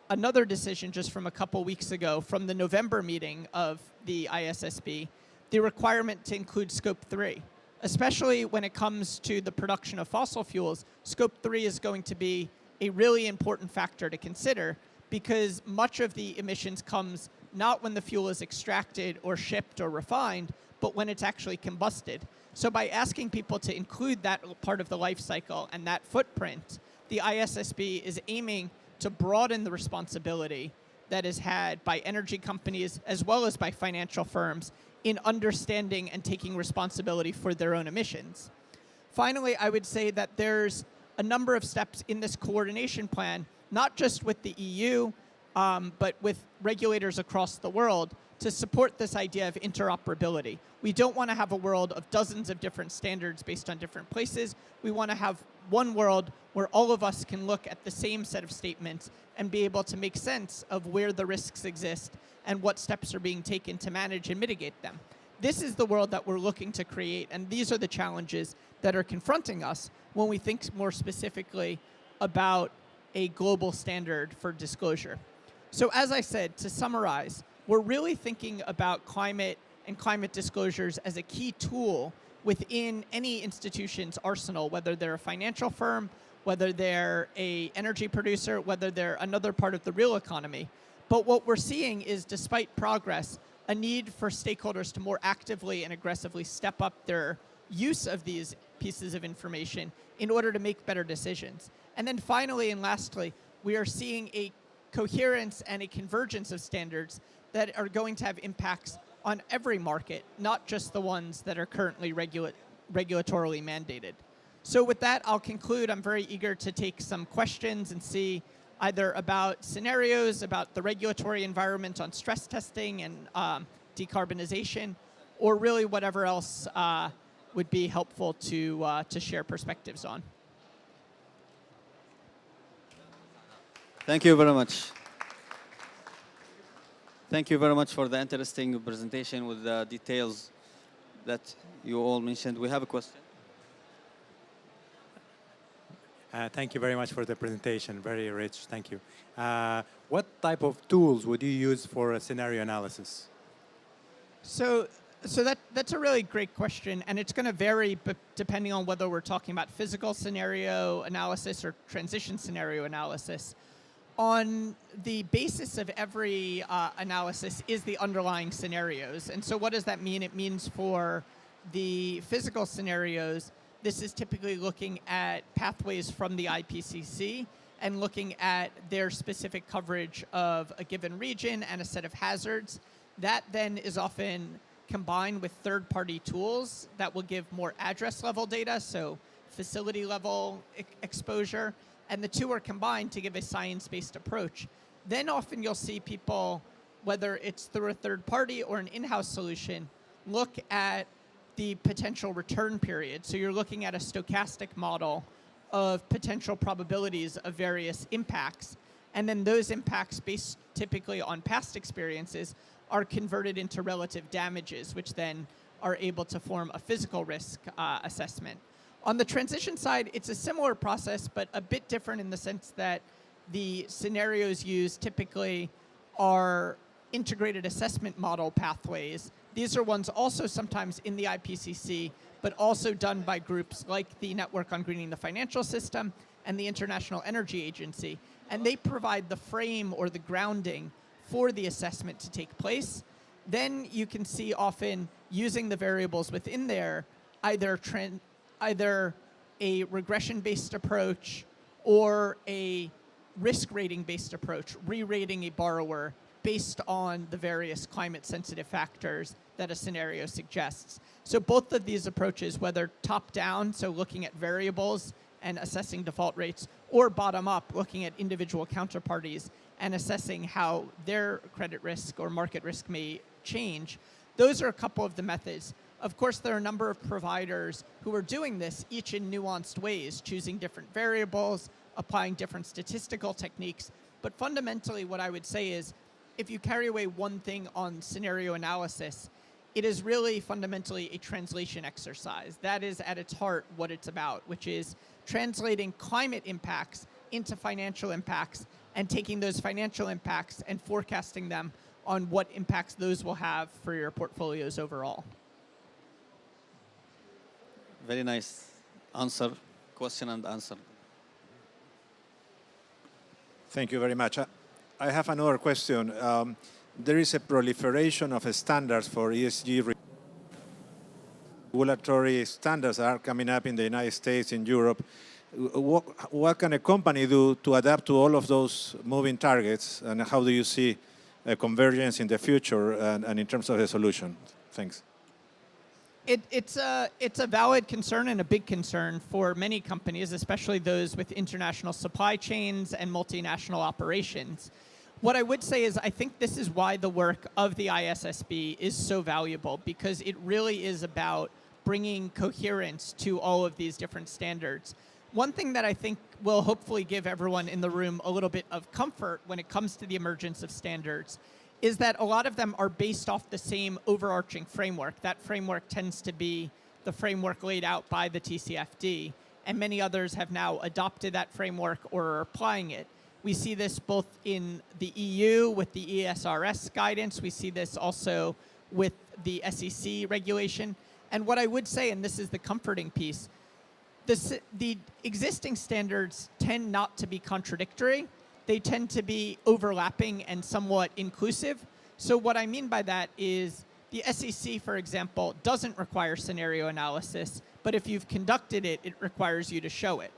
another decision just from a couple weeks ago from the November meeting of the ISSB, the requirement to include Scope 3. Especially when it comes to the production of fossil fuels, Scope 3 is going to be a really important factor to consider because much of the emissions comes not when the fuel is extracted or shipped or refined, but when it's actually combusted. So by asking people to include that part of the life cycle and that footprint, the ISSB is aiming to broaden the responsibility that is had by energy companies as well as by financial firms in understanding and taking responsibility for their own emissions. Finally, I would say that there's a number of steps in this coordination plan, not just with the EU, but with regulators across the world to support this idea of interoperability. We don't want to have a world of dozens of different standards based on different places. We want to have one world where all of us can look at the same set of statements and be able to make sense of where the risks exist and what steps are being taken to manage and mitigate them. This is the world that we're looking to create, and these are the challenges that are confronting us when we think more specifically about a global standard for disclosure. So as I said, to summarize, we're really thinking about climate and climate disclosures as a key tool within any institution's arsenal, whether they're a financial firm, whether they're an energy producer, whether they're another part of the real economy. But what we're seeing is, despite progress, a need for stakeholders to more actively and aggressively step up their use of these pieces of information in order to make better decisions. And then finally and lastly, we are seeing a coherence and a convergence of standards that are going to have impacts on every market, not just the ones that are currently regulatorily mandated. So with that, I'll conclude. I'm very eager to take some questions and see either about scenarios, about the regulatory environment on stress testing and decarbonization, or really whatever else would be helpful to share perspectives on. Thank you very much. Thank you very much for the interesting presentation with the details that you all mentioned. We have a question. Thank you very much for the presentation. Very rich. Thank you. What type of tools would you use for a scenario analysis? So that's a really great question, and it's going to vary depending on whether we're talking about physical scenario analysis or transition scenario analysis. On the basis of every analysis is the underlying scenarios. And so what does that mean? It means for the physical scenarios, this is typically looking at pathways from the IPCC and looking at their specific coverage of a given region and a set of hazards. That then is often combined with third-party tools that will give more address-level data, so facility-level exposure, and the two are combined to give a science-based approach. Then often you'll see people, whether it's through a third party or an in-house solution, look at the potential return period. So you're looking at a stochastic model of potential probabilities of various impacts. And then those impacts, based typically on past experiences, are converted into relative damages, which then are able to form a physical risk assessment. On the transition side, it's a similar process, but a bit different in the sense that the scenarios used typically are integrated assessment model pathways. These are ones also sometimes in the IPCC, but also done by groups like the Network on Greening the Financial System and the International Energy Agency. And they provide the frame or the grounding for the assessment to take place. Then you can see often using the variables within there, either a regression-based approach or a risk rating-based approach, re-rating a borrower based on the various climate-sensitive factors that a scenario suggests. So both of these approaches, whether top-down, so looking at variables and assessing default rates, or bottom-up, looking at individual counterparties and assessing how their credit risk or market risk may change, those are a couple of the methods. Of course, there are a number of providers who are doing this, each in nuanced ways, choosing different variables, applying different statistical techniques. But fundamentally, what I would say is, if you carry away one thing on scenario analysis, it is really fundamentally a translation exercise. That is at its heart what it's about, which is translating climate impacts into financial impacts and taking those financial impacts and forecasting them on what impacts those will have for your portfolios overall. Very nice answer, question and answer. Thank you very much. I have another question. There is a proliferation of standards for ESG. Regulatory standards are coming up in the United States, in Europe. What can a company do to adapt to all of those moving targets, and how do you see a convergence in the future and in terms of the solution? Thanks. It's a valid concern and a big concern for many companies, especially those with international supply chains and multinational operations. What I would say is I think this is why the work of the ISSB is so valuable, because it really is about bringing coherence to all of these different standards. One thing that I think will hopefully give everyone in the room a little bit of comfort when it comes to the emergence of standards is that a lot of them are based off the same overarching framework. That framework tends to be the framework laid out by the TCFD, and many others have now adopted that framework or are applying it. We see this both in the EU with the ESRS guidance. We see this also with the SEC regulation. And what I would say, and this is the comforting piece, the existing standards tend not to be contradictory. They tend to be overlapping and somewhat inclusive. So what I mean by that is the SEC, for example, doesn't require scenario analysis, but if you've conducted it, it requires you to show it.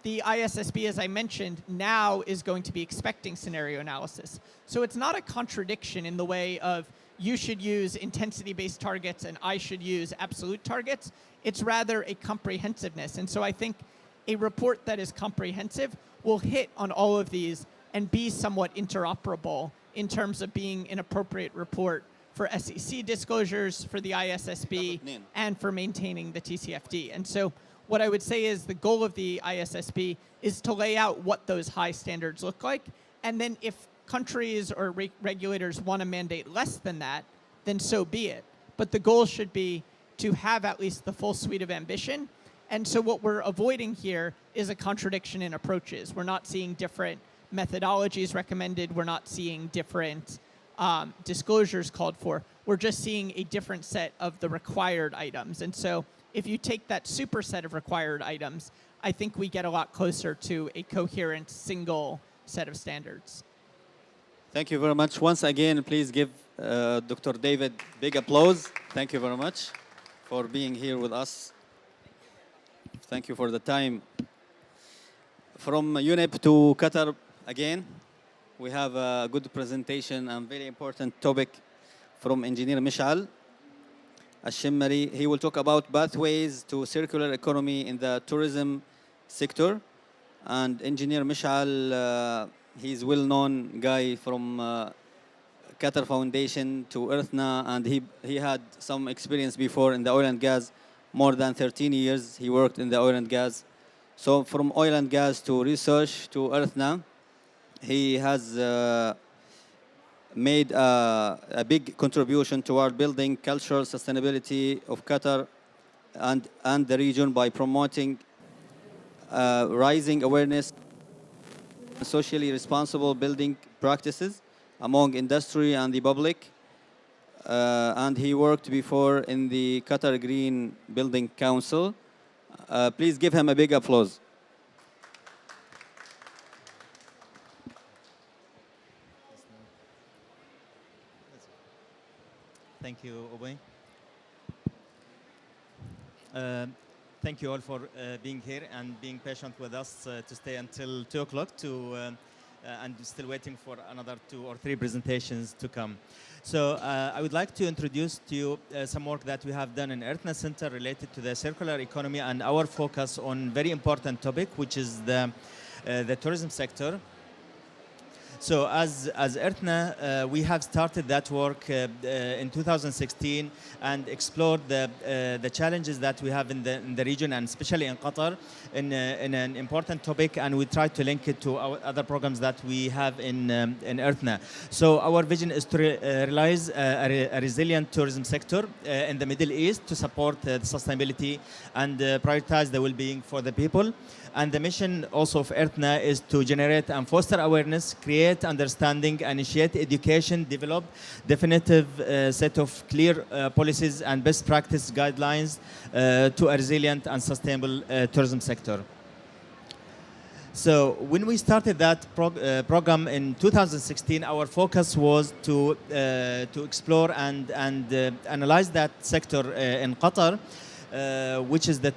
The ISSB, as I mentioned, now is going to be expecting scenario analysis. So it's not a contradiction in the way of you should use intensity-based targets and I should use absolute targets. It's rather a comprehensiveness. And so I think a report that is comprehensive will hit on all of these and be somewhat interoperable in terms of being an appropriate report for SEC disclosures, for the ISSB, and for maintaining the TCFD. And so what I would say is the goal of the ISSB is to lay out what those high standards look like. And then if countries or regulators want to mandate less than that, then so be it. But the goal should be to have at least the full suite of ambition. And so what we're avoiding here is a contradiction in approaches. We're not seeing different methodologies recommended. We're not seeing different disclosures called for. We're just seeing a different set of the required items. And so if you take that superset of required items, I think we get a lot closer to a coherent single set of standards. Thank you very much. Once again, please give Dr. David big applause. Thank you very much for being here with us. Thank you for the time. From UNEP to Qatar again, we have a good presentation and very important topic from Engineer Mishal Al-Shimmari. He will talk about pathways to circular economy in the tourism sector. And Engineer Mishal, he's well-known guy from Qatar Foundation to EarthNA, and he had some experience before in the oil and gas. More than 13 years he worked in the oil and gas. So from oil and gas to research to EarthNA, he has made a big contribution toward building cultural sustainability of Qatar and the region by promoting rising awareness and socially responsible building practices among industry and the public. And he worked before in the Qatar Green Building Council. Please give him a big applause. Thank you, Obey. Thank you all for being here and being patient with us to stay until 2 o'clock and still waiting for another 2 or 3 presentations to come. So I would like to introduce to you some work that we have done in EarthNA Center related to the circular economy and our focus on very important topic, which is the tourism sector. So as ERTNA, we have started that work in 2016 and explored the challenges that we have in the region, and especially in Qatar, in an important topic, and we try to link it to our other programs that we have in ERTNA. So our vision is to realize a resilient tourism sector in the Middle East to support the sustainability and prioritize the well-being for the people. And the mission also of ERTNA is to generate and foster awareness, create understanding, initiate education, develop definitive set of clear policies and best practice guidelines to a resilient and sustainable tourism sector. So when we started that program in 2016, our focus was to explore and analyze that sector in Qatar, which is the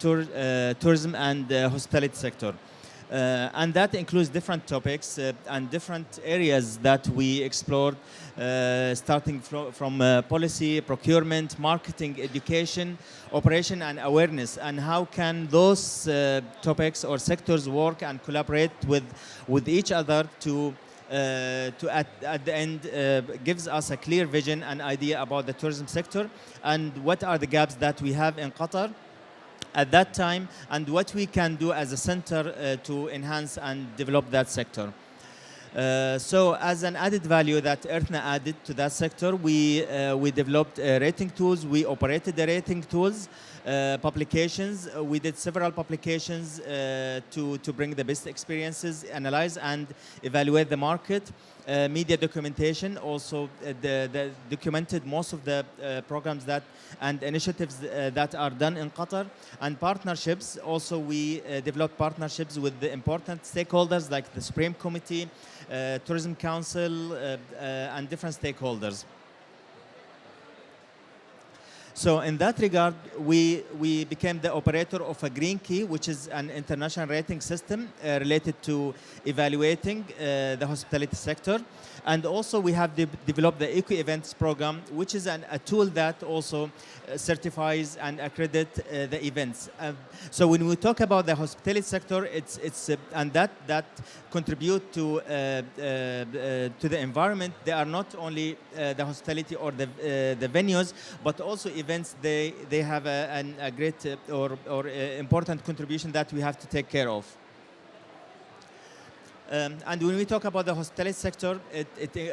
tourism and hospitality sector. And that includes different topics and different areas that we explored, starting from policy, procurement, marketing, education, operation, and awareness, and how can those topics or sectors work and collaborate with each other to at the end gives us a clear vision and idea about the tourism sector and what are the gaps that we have in Qatar at that time and what we can do as a center to enhance and develop that sector. So as an added value that ERTNA added to that sector, we developed rating tools, we operated the rating tools, publications. We did several publications to bring the best experiences, analyze and evaluate the market. Media documentation, also documented most of the programs that and initiatives that are done in Qatar, and partnerships. Also, we developed partnerships with the important stakeholders like the Supreme Committee, Tourism Council, and different stakeholders. So in that regard, we became the operator of a Green Key, which is an international rating system related to evaluating the hospitality sector. And also we have developed the Eco Events program, which is a tool that also certifies and accredits the events. So when we talk about the hospitality sector, it's and that contribute to the environment. They are not only the hospitality or the venues, but also events. They have a great or important contribution that we have to take care of. And when we talk about the hospitality sector,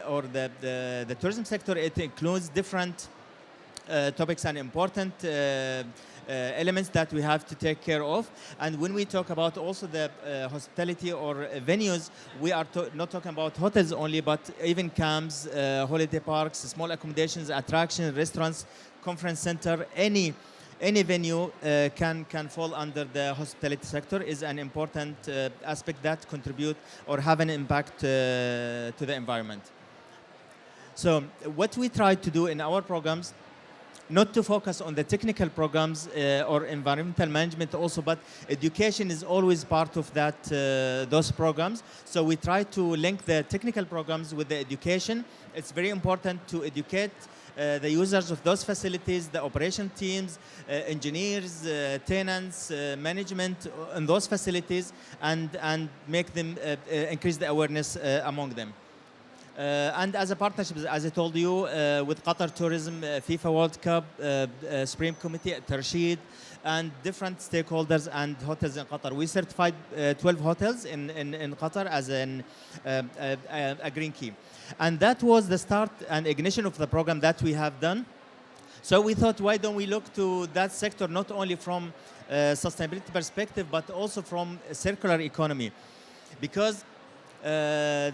or the tourism sector, it includes different topics and important elements that we have to take care of. And when we talk about also the hospitality or venues, we are not talking about hotels only, but even camps, holiday parks, small accommodations, attractions, restaurants, conference center, any venue can fall under the hospitality sector, is an important aspect that contribute or have an impact to the environment. So what we try to do in our programs, not to focus on the technical programs or environmental management also, but education is always part of that those programs. So we try to link the technical programs with the education. It's very important to educate the users of those facilities, the operation teams, engineers, tenants, management in those facilities, and make them increase the awareness among them. And as a partnership, as I told you, with Qatar Tourism, FIFA World Cup, Supreme Committee, Tarshid, and different stakeholders and hotels in Qatar. We certified 12 hotels in Qatar as a Green Key. And that was the start and ignition of the program that we have done. So we thought, why don't we look to that sector not only from sustainability perspective, but also from a circular economy? Because the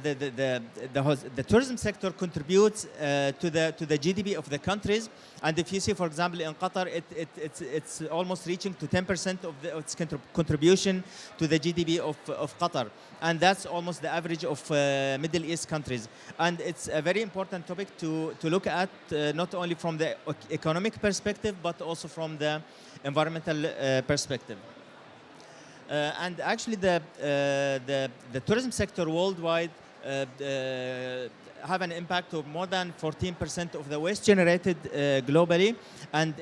tourism sector contributes to the GDP of the countries, and if you see, for example, in Qatar, it's almost reaching to 10% of its contribution to the GDP of Qatar, and that's almost the average of Middle East countries. And it's a very important topic to look at, not only from the economic perspective, but also from the environmental perspective. And actually, the tourism sector worldwide have an impact of more than 14% of the waste generated globally, and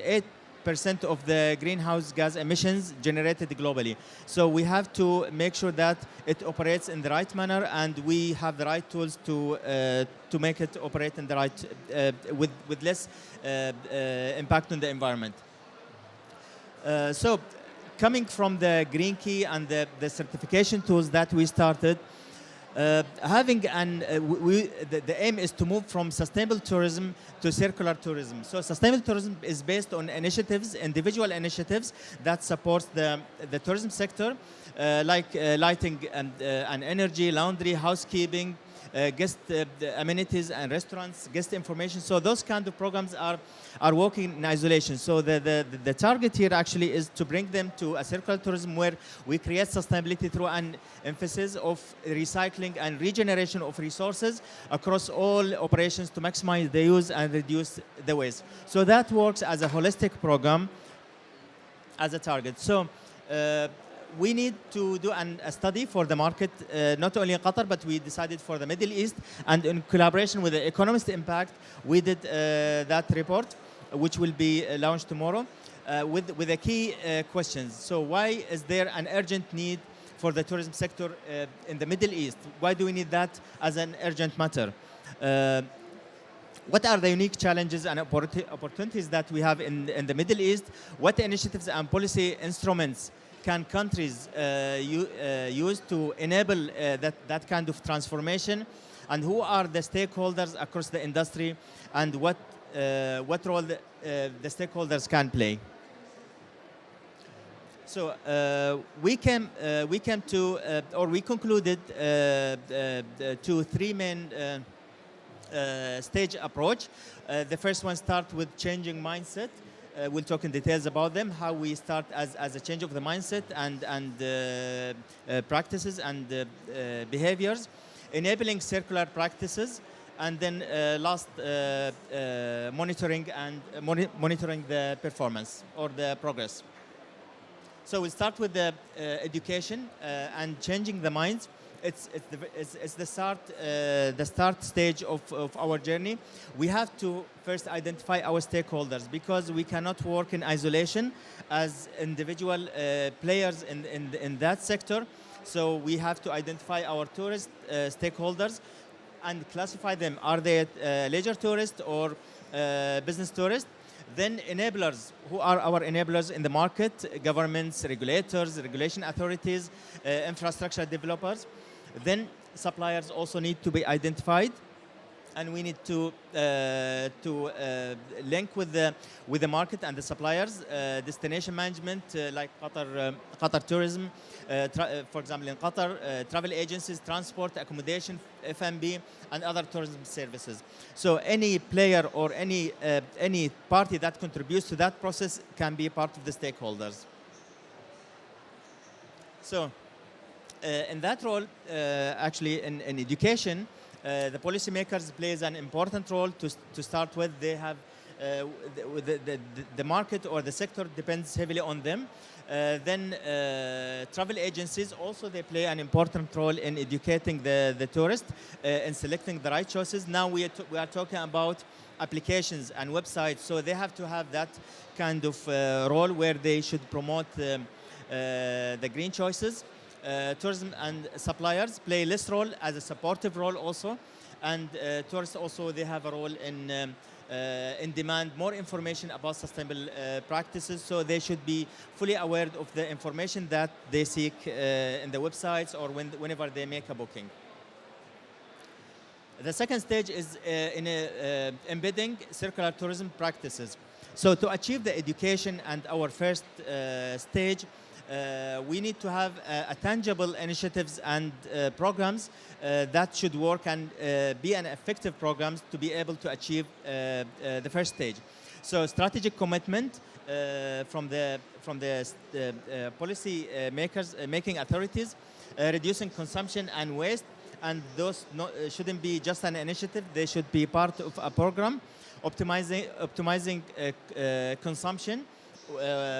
percent of the greenhouse gas emissions generated globally. So we have to make sure that it operates in the right manner, and we have the right tools to make it operate in the right with less impact on the environment. So coming from the Green Key and the certification tools that we started, the aim is to move from sustainable tourism to circular tourism. So sustainable tourism is based on initiatives, individual initiatives that supports the tourism sector, like lighting and energy, laundry, housekeeping, guest amenities and restaurants, guest information. So those kind of programs are working in isolation. So the target here actually is to bring them to a circular tourism where we create sustainability through an emphasis of recycling and regeneration of resources across all operations to maximize the use and reduce the waste. So that works as a holistic program as a target. So we need to do a study for the market, not only in Qatar, but we decided for the Middle East. And in collaboration with the Economist Impact, we did that report, which will be launched tomorrow, with the key questions. So why is there an urgent need for the tourism sector in the Middle East? Why do we need that as an urgent matter? What are the unique challenges and opportunities that we have in the Middle East? What initiatives and policy instruments can countries use to enable that kind of transformation? And who are the stakeholders across the industry, and what role the stakeholders can play? So we concluded to three main stage approach. The first one starts with changing mindset. We'll talk in details about them, how we start as a change of the mindset and practices and behaviors, enabling circular practices, and then last, monitoring the performance or the progress. So we'll start with the education and changing the minds. It's the start stage of our journey. We have to first identify our stakeholders, because we cannot work in isolation as individual players in that sector. So we have to identify our tourist stakeholders and classify them. Are they leisure tourists or business tourists? Then enablers. Who are our enablers in the market? Governments, regulators, regulation authorities, infrastructure developers. Then suppliers also need to be identified, and we need to link with the market and the suppliers. Destination management, like Qatar Tourism, for example, in Qatar, travel agencies, transport, accommodation, F&B, and other tourism services. So any player or any party that contributes to that process can be part of the stakeholders. So in that role, actually, in education, the policymakers plays an important role to start with. They have the market or the sector depends heavily on them. Then travel agencies also, they play an important role in educating the tourist in selecting the right choices. Now we are talking about applications and websites, so they have to have that kind of role where they should promote the green choices. Tourism and suppliers play less role as a supportive role also, and tourists also, they have a role in demand more information about sustainable practices, so they should be fully aware of the information that they seek in the websites or whenever they make a booking. The second stage is in embedding circular tourism practices. So to achieve the education and our first stage, we need to have a tangible initiatives and programs that should work and be an effective programs to be able to achieve the first stage. So strategic commitment from the policy makers, making authorities, reducing consumption and waste, and those shouldn't be just an initiative, they should be part of a program. Optimizing consumption,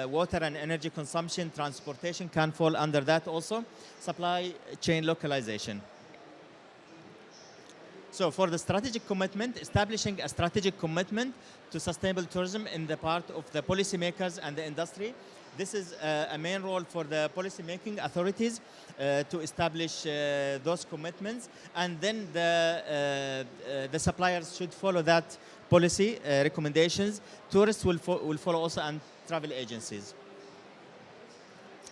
water and energy consumption, transportation can fall under that also. Supply chain localization. So for the strategic commitment, establishing a strategic commitment to sustainable tourism in the part of the policymakers and the industry. This is a main role for the policymaking authorities to establish those commitments, and then the suppliers should follow that policy recommendations. Tourists will follow also, and travel agencies.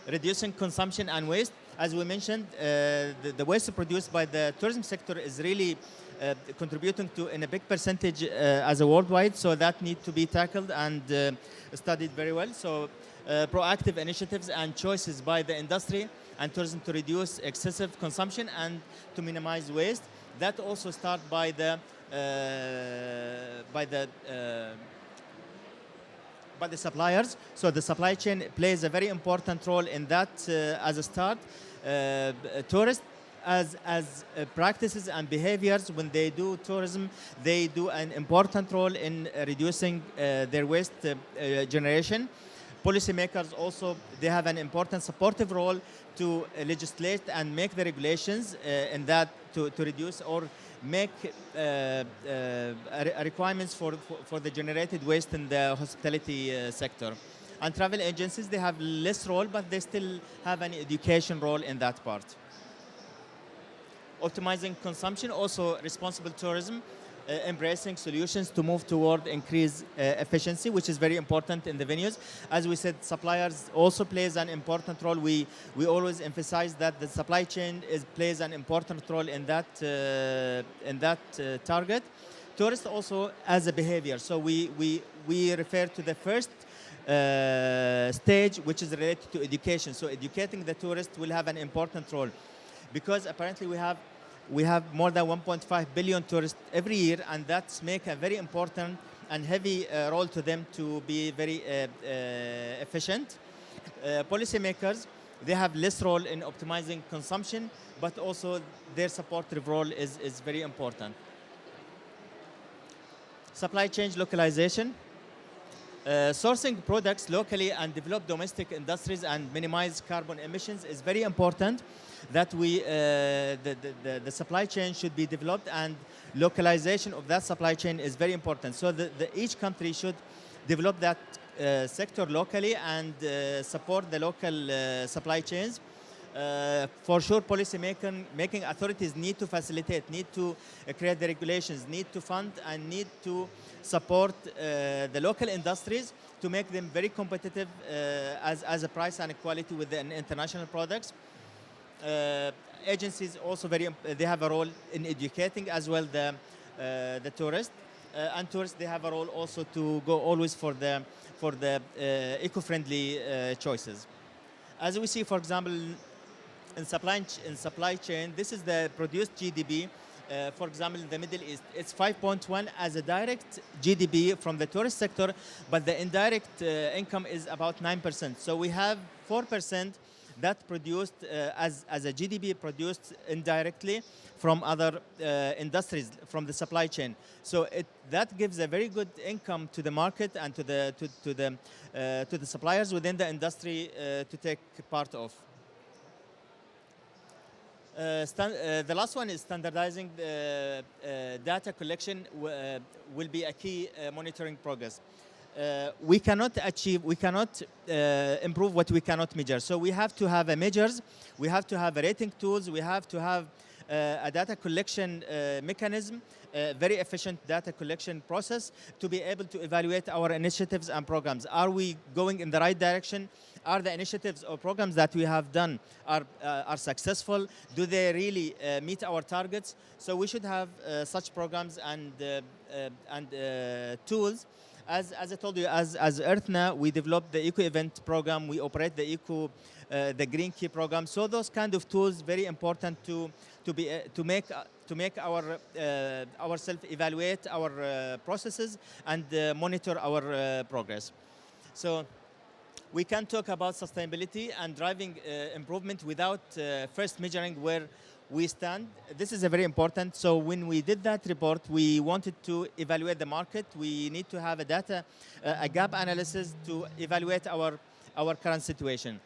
Reducing consumption and waste. As we mentioned, the waste produced by the tourism sector is really contributing to in a big percentage as a worldwide, so that need to be tackled and studied very well. So proactive initiatives and choices by the industry and tourism to reduce excessive consumption and to minimize waste. That also start by the suppliers. So the supply chain plays a very important role in that as a start. Tourists as practices and behaviors, when they do tourism, they do an important role in reducing their waste generation. Policymakers also, they have an important supportive role to legislate and make the regulations in that to reduce or make requirements for the generated waste in the hospitality sector. And travel agencies, they have less role, but they still have an education role in that part. Optimizing consumption, also responsible tourism, embracing solutions to move toward increased efficiency, which is very important in the venues. As we said, suppliers also plays an important role. We always emphasize that the supply chain plays an important role in that target. Tourists also as a behavior. So we refer to the first stage, which is related to education. So educating the tourist will have an important role, because apparently we have more than 1.5 billion tourists every year, and that's make a very important and heavy role to them to be very efficient. Policymakers, they have less role in optimizing consumption, but also their supportive role is very important. Supply chain localization. Sourcing products locally and develop domestic industries and minimize carbon emissions is very important. That the supply chain should be developed, and localization of that supply chain is very important. So each country should develop that sector locally and support the local supply chains. For sure, policy making authorities need to facilitate, need to create the regulations, need to fund, and need to support the local industries to make them very competitive as a price and quality with the international products. Agencies also they have a role in educating as well the tourists, and tourists, they have a role also to go always for the eco-friendly choices. As we see, for example, in supply chain, this is the produced GDP. For example, in the Middle East, it's 5.1 as a direct GDP from the tourist sector, but the indirect income is about 9%. So we have 4% that produced as a GDP produced indirectly from other industries, from the supply chain. So that gives a very good income to the market and to the suppliers within the industry to take part of. The last one is standardizing the data collection will be a key monitoring progress. We cannot improve what we cannot measure. So we have to have measures, we have to have rating tools, we have to have a data collection mechanism, a very efficient data collection process to be able to evaluate our initiatives and programs. Are we going in the right direction? Are the initiatives or programs that we have done are successful? Do they really meet our targets? So we should have such programs and tools. As I told you, as EarthNA, we developed the Eco Event program. We operate the Green Key program. So those kind of tools very important to make ourselves evaluate our processes and monitor our progress. So we can talk about sustainability and driving improvement without first measuring where we stand. This is a very important. So when we did that report, we wanted to evaluate the market. We need to have a gap analysis to evaluate our current situation,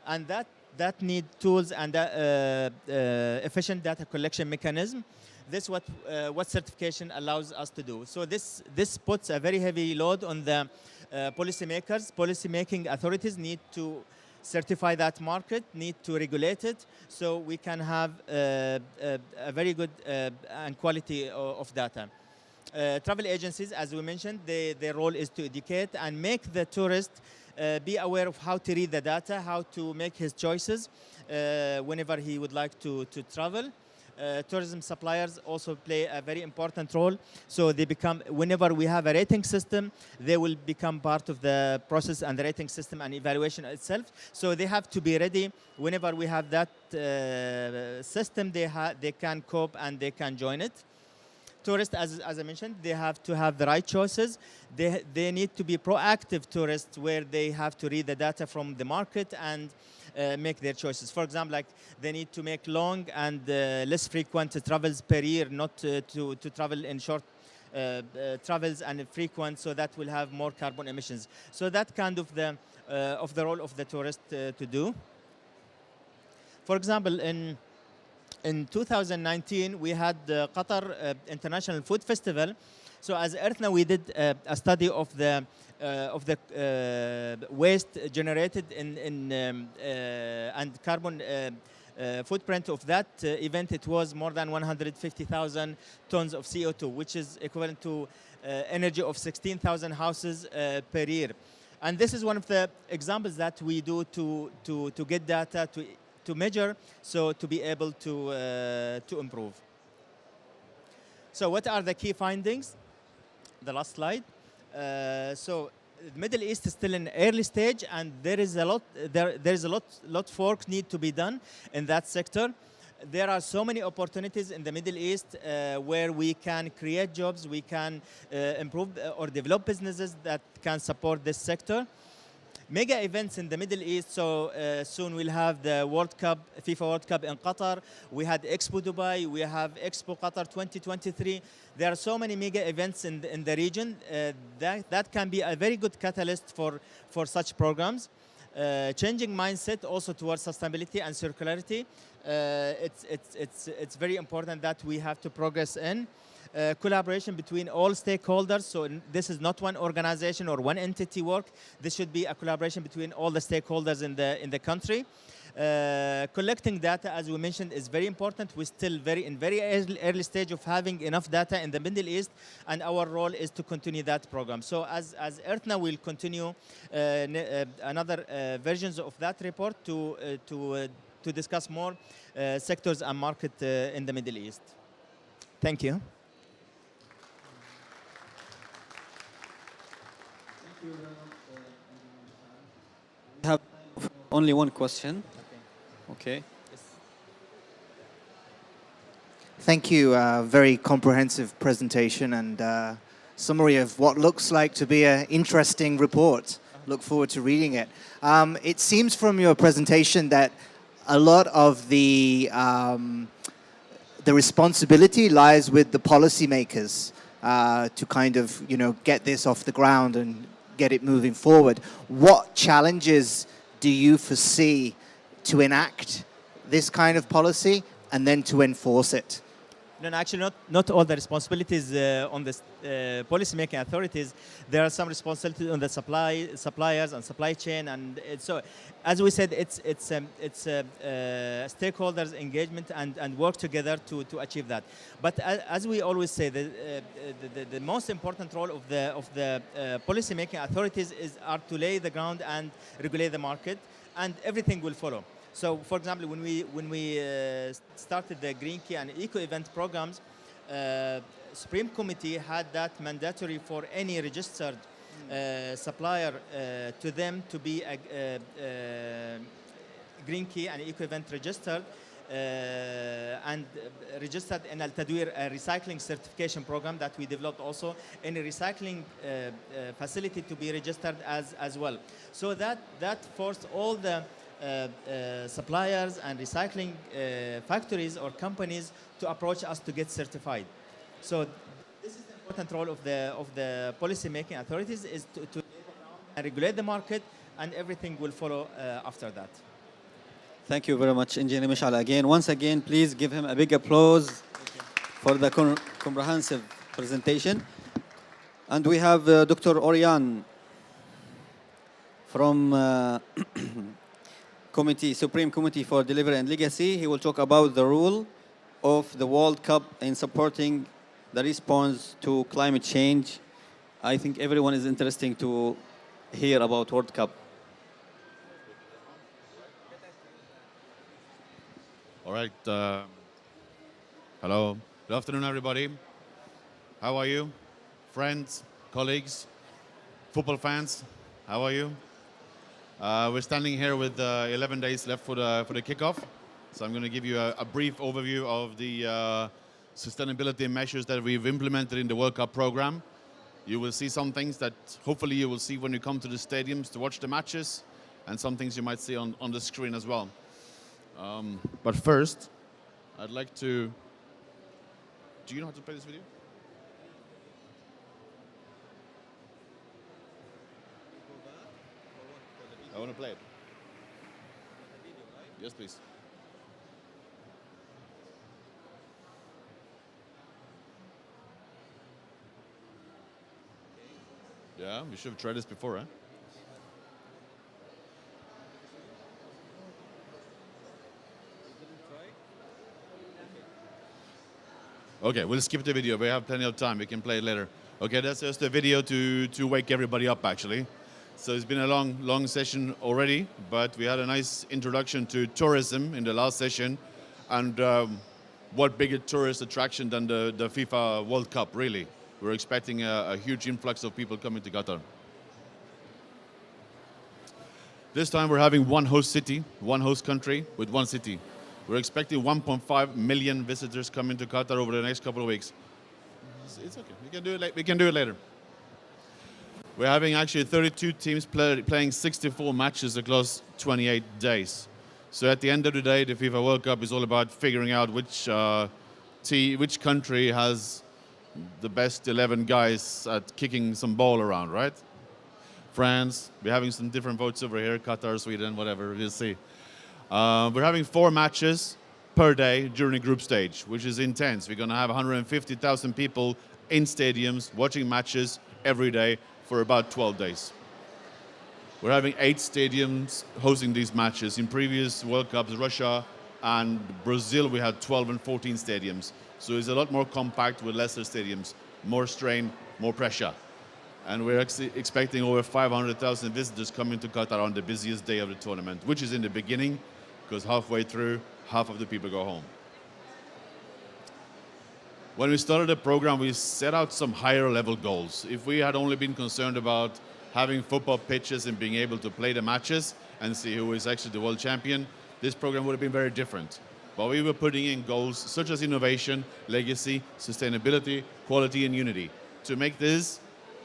and that need tools and efficient data collection mechanism. this what certification allows us to do. So this puts a very heavy load on the policymakers. Policymaking authorities need to certify that market, need to regulate it, so we can have a very good and quality of data. Travel agencies, as we mentioned, their role is to educate and make the tourist be aware of how to read the data, how to make his choices whenever he would like to travel. Tourism suppliers also play a very important role. So they become, whenever we have a rating system, they will become part of the process and the rating system and evaluation itself. So they have to be ready whenever we have that system, they can cope and they can join it. Tourists, as I mentioned, they have to have the right choices. They need to be proactive tourists where they have to read the data from the market and make their choices. For example, like they need to make long and less frequent travels per year, not to travel in short travels and frequent, so that will have more carbon emissions. So that kind of the role of the tourist to do. For example, in 2019, we had the Qatar International Food Festival. So as EarthNow, we did a study of the waste generated and carbon footprint of that event. It was more than 150,000 tons of CO2, which is equivalent to energy of 16,000 houses per year. And this is one of the examples that we do to get data to measure, so to be able to improve. So what are the key findings? The last slide. So the Middle East is still in early stage, and there is a lot of work need to be done in that sector. There are so many opportunities in the Middle East where we can create jobs, we can improve or develop businesses that can support this sector. Mega events in the Middle East, so soon we'll have the World Cup, FIFA World Cup in Qatar. We had Expo Dubai, we have Expo Qatar 2023. There are so many mega events in the region that can be a very good catalyst for such programs. Changing mindset also towards sustainability and circularity. It's very important that we have to progress in. Collaboration between all stakeholders. So this is not one organization or one entity work. This should be a collaboration between all the stakeholders in the country. Collecting data, as we mentioned, is very important. We're still in very early stage of having enough data in the Middle East, and our role is to continue that program. So as EarthNow will continue another versions of that report to discuss more sectors and market in the Middle East. Thank you. We have only one question. Okay. Yes. Thank you. Very comprehensive presentation and summary of what looks like to be an interesting report. Look forward to reading it. It seems from your presentation that a lot of the responsibility lies with the policymakers to kind of, get this off the ground and get it moving forward. What challenges do you foresee to enact this kind of policy and then to enforce it? No, actually, not all the responsibilities on the policy-making authorities. There are some responsibilities on the suppliers and supply chain, and so, as we said, it's stakeholders engagement and work together to achieve that. But as we always say, the most important role of the policy-making authorities are to lay the ground and regulate the market, and everything will follow. So, for example, when we started the Green Key and Eco Event programs, Supreme Committee had that mandatory for any registered supplier to them to be a Green Key and Eco Event registered and registered in Al Tadwir, a recycling certification program that we developed also, in a recycling facility to be registered as well. So that forced all the suppliers and recycling factories or companies to approach us to get certified. So this is the important role of the policy-making authorities, is to regulate the market, and everything will follow after that. Thank you very much, Engineer Mishal. Once again, please give him a big applause for the comprehensive presentation. And we have Dr. Orion from Supreme Committee for Delivery and Legacy. He will talk about the role of the World Cup in supporting the response to climate change. I think everyone is interested to hear about World Cup. All right. Hello. Good afternoon, everybody. How are you? Friends, colleagues, football fans, how are you? We're standing here with 11 days left for the kickoff. So I'm going to give you a brief overview of the sustainability measures that we've implemented in the World Cup program. You will see some things that hopefully you will see when you come to the stadiums to watch the matches, and some things you might see on the screen as well. But first, I'd like to... Do you know how to play this video? I want to play it. Yes, please. Yeah, we should have tried this before, huh? Okay, we'll skip the video. We have plenty of time. We can play it later. Okay, that's just a video to wake everybody up, actually. So it's been a long session already, but we had a nice introduction to tourism in the last session. And what bigger tourist attraction than the FIFA World Cup, really? We're expecting a huge influx of people coming to Qatar. This time we're having one host city, one host country with one city. We're expecting 1.5 million visitors coming to Qatar over the next couple of weeks. It's okay. We can do it later. We're having actually 32 teams playing 64 matches across 28 days. So at the end of the day, the FIFA World Cup is all about figuring out which country has the best 11 guys at kicking some ball around, right? France, we're having some different votes over here, Qatar, Sweden, whatever, we'll see. We're having 4 matches per day during the group stage, which is intense. We're going to have 150,000 people in stadiums watching matches every day for about 12 days. We're having 8 stadiums hosting these matches. In previous World Cups, Russia and Brazil, we had 12 and 14 stadiums. So it's a lot more compact with lesser stadiums, more strain, more pressure. And we're expecting over 500,000 visitors coming to Qatar on the busiest day of the tournament, which is in the beginning, because halfway through, half of the people go home. When we started the program, we set out some higher level goals. If we had only been concerned about having football pitches and being able to play the matches and see who is actually the world champion, this program would have been very different. But we were putting in goals such as innovation, legacy, sustainability, quality, and unity to make this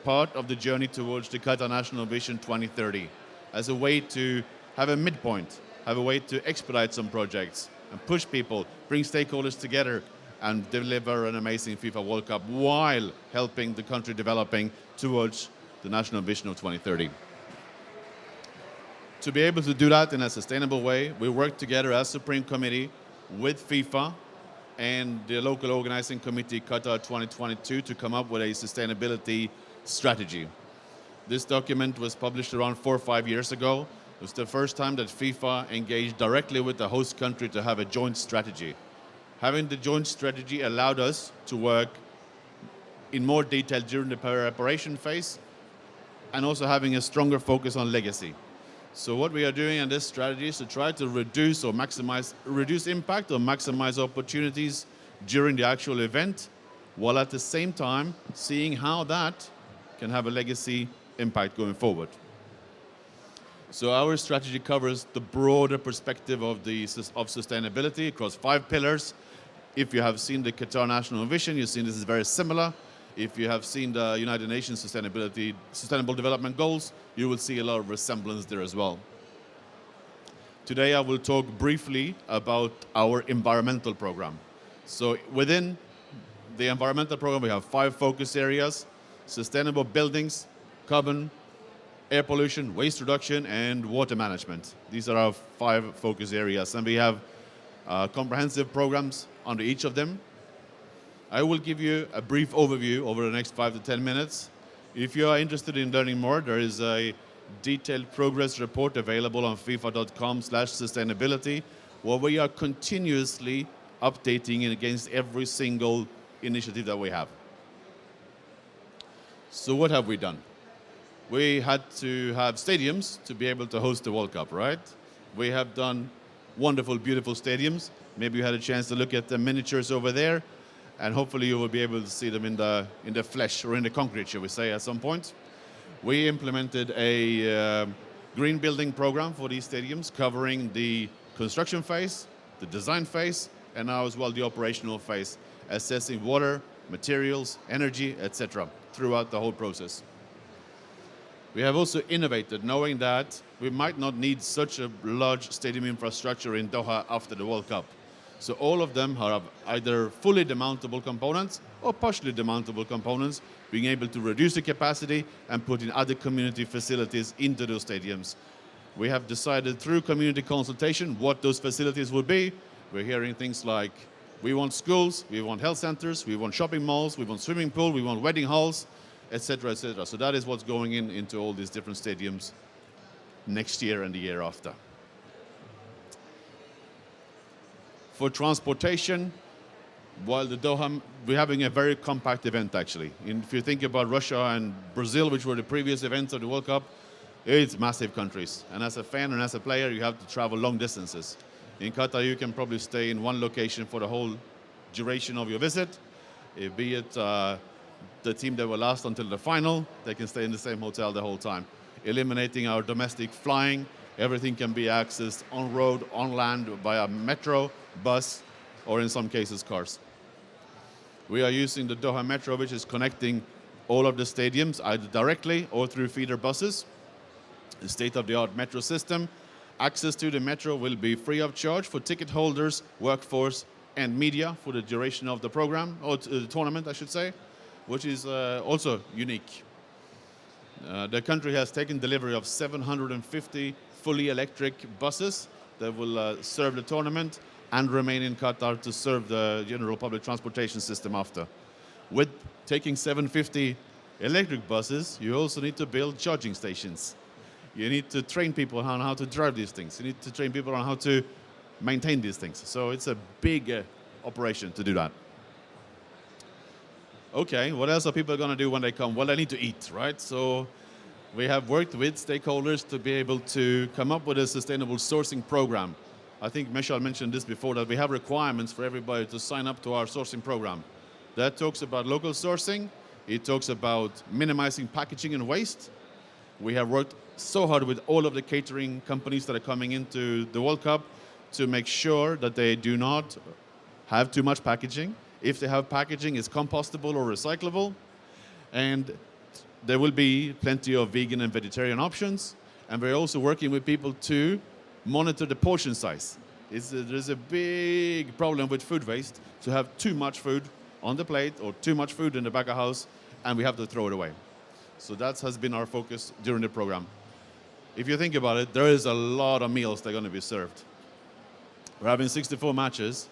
part of the journey towards the Qatar National Vision 2030 as a way to have a midpoint, have a way to expedite some projects and push people, bring stakeholders together and deliver an amazing FIFA World Cup while helping the country developing towards the National Vision of 2030. To be able to do that in a sustainable way, we work together as Supreme Committee with FIFA and the local organizing committee Qatar 2022 to come up with a sustainability strategy. This document was published around 4 or 5 years ago. It was the first time that FIFA engaged directly with the host country to have a joint strategy. Having the joint strategy allowed us to work in more detail during the preparation phase and also having a stronger focus on legacy. So what we are doing in this strategy is to try to reduce impact or maximize opportunities during the actual event, while at the same time seeing how that can have a legacy impact going forward. So our strategy covers the broader perspective of sustainability across 5 pillars. If you have seen the Qatar National Vision, you've seen this is very similar. If you have seen the United Nations Sustainable Development Goals, you will see a lot of resemblance there as well. Today I will talk briefly about our environmental program. So within the environmental program, we have 5 focus areas: sustainable buildings, carbon, air pollution, waste reduction, and water management. These are our 5 focus areas, and we have comprehensive programs under each of them. I will give you a brief overview over the next 5 to 10 minutes. If you are interested in learning more, there is a detailed progress report available on fifa.com/sustainability, where we are continuously updating against every single initiative that we have. So what have we done? We had to have stadiums to be able to host the World Cup, right? We have done wonderful, beautiful stadiums. Maybe you had a chance to look at the miniatures over there, and hopefully you will be able to see them in the flesh or in the concrete, shall we say, at some point. We implemented a green building program for these stadiums, covering the construction phase, the design phase, and now as well the operational phase, assessing water, materials, energy, etc., throughout the whole process. We have also innovated, knowing that we might not need such a large stadium infrastructure in Doha after the World Cup. So all of them have either fully demountable components or partially demountable components, being able to reduce the capacity and put in other community facilities into those stadiums. We have decided through community consultation what those facilities would be. We're hearing things like, we want schools, we want health centers, we want shopping malls, we want swimming pool, we want wedding halls, etc., etc. So that is what's going into all these different stadiums next year and the year after. For transportation, while the Doha, we're having a very compact event actually. If you think about Russia and Brazil, which were the previous events of the World Cup, it's massive countries. And as a fan and as a player, you have to travel long distances. In Qatar, you can probably stay in one location for the whole duration of your visit. Be it the team that will last until the final, they can stay in the same hotel the whole time. Eliminating our domestic flying, everything can be accessed on road, on land, via metro, bus, or in some cases, cars. We are using the Doha Metro, which is connecting all of the stadiums, either directly or through feeder buses. The state-of-the-art metro system. Access to the metro will be free of charge for ticket holders, workforce, and media for the duration of the program, or the tournament, I should say, which is also unique. The country has taken delivery of 750 fully electric buses that will serve the tournament and remain in Qatar to serve the general public transportation system after. With taking 750 electric buses, you also need to build charging stations. You need to train people on how to drive these things. You need to train people on how to maintain these things. So it's a big operation to do that. Okay, what else are people going to do when they come? Well, they need to eat, right? So we have worked with stakeholders to be able to come up with a sustainable sourcing program. I think Michel mentioned this before, that we have requirements for everybody to sign up to our sourcing program. That talks about local sourcing. It talks about minimizing packaging and waste. We have worked so hard with all of the catering companies that are coming into the World Cup to make sure that they do not have too much packaging. If they have packaging, it's compostable or recyclable. And there will be plenty of vegan and vegetarian options. And we're also working with people to monitor the portion size. There's a big problem with food waste, to have too much food on the plate or too much food in the back of house, and we have to throw it away. So that has been our focus during the program. If you think about it, there is a lot of meals that are going to be served. We're having 64 matches.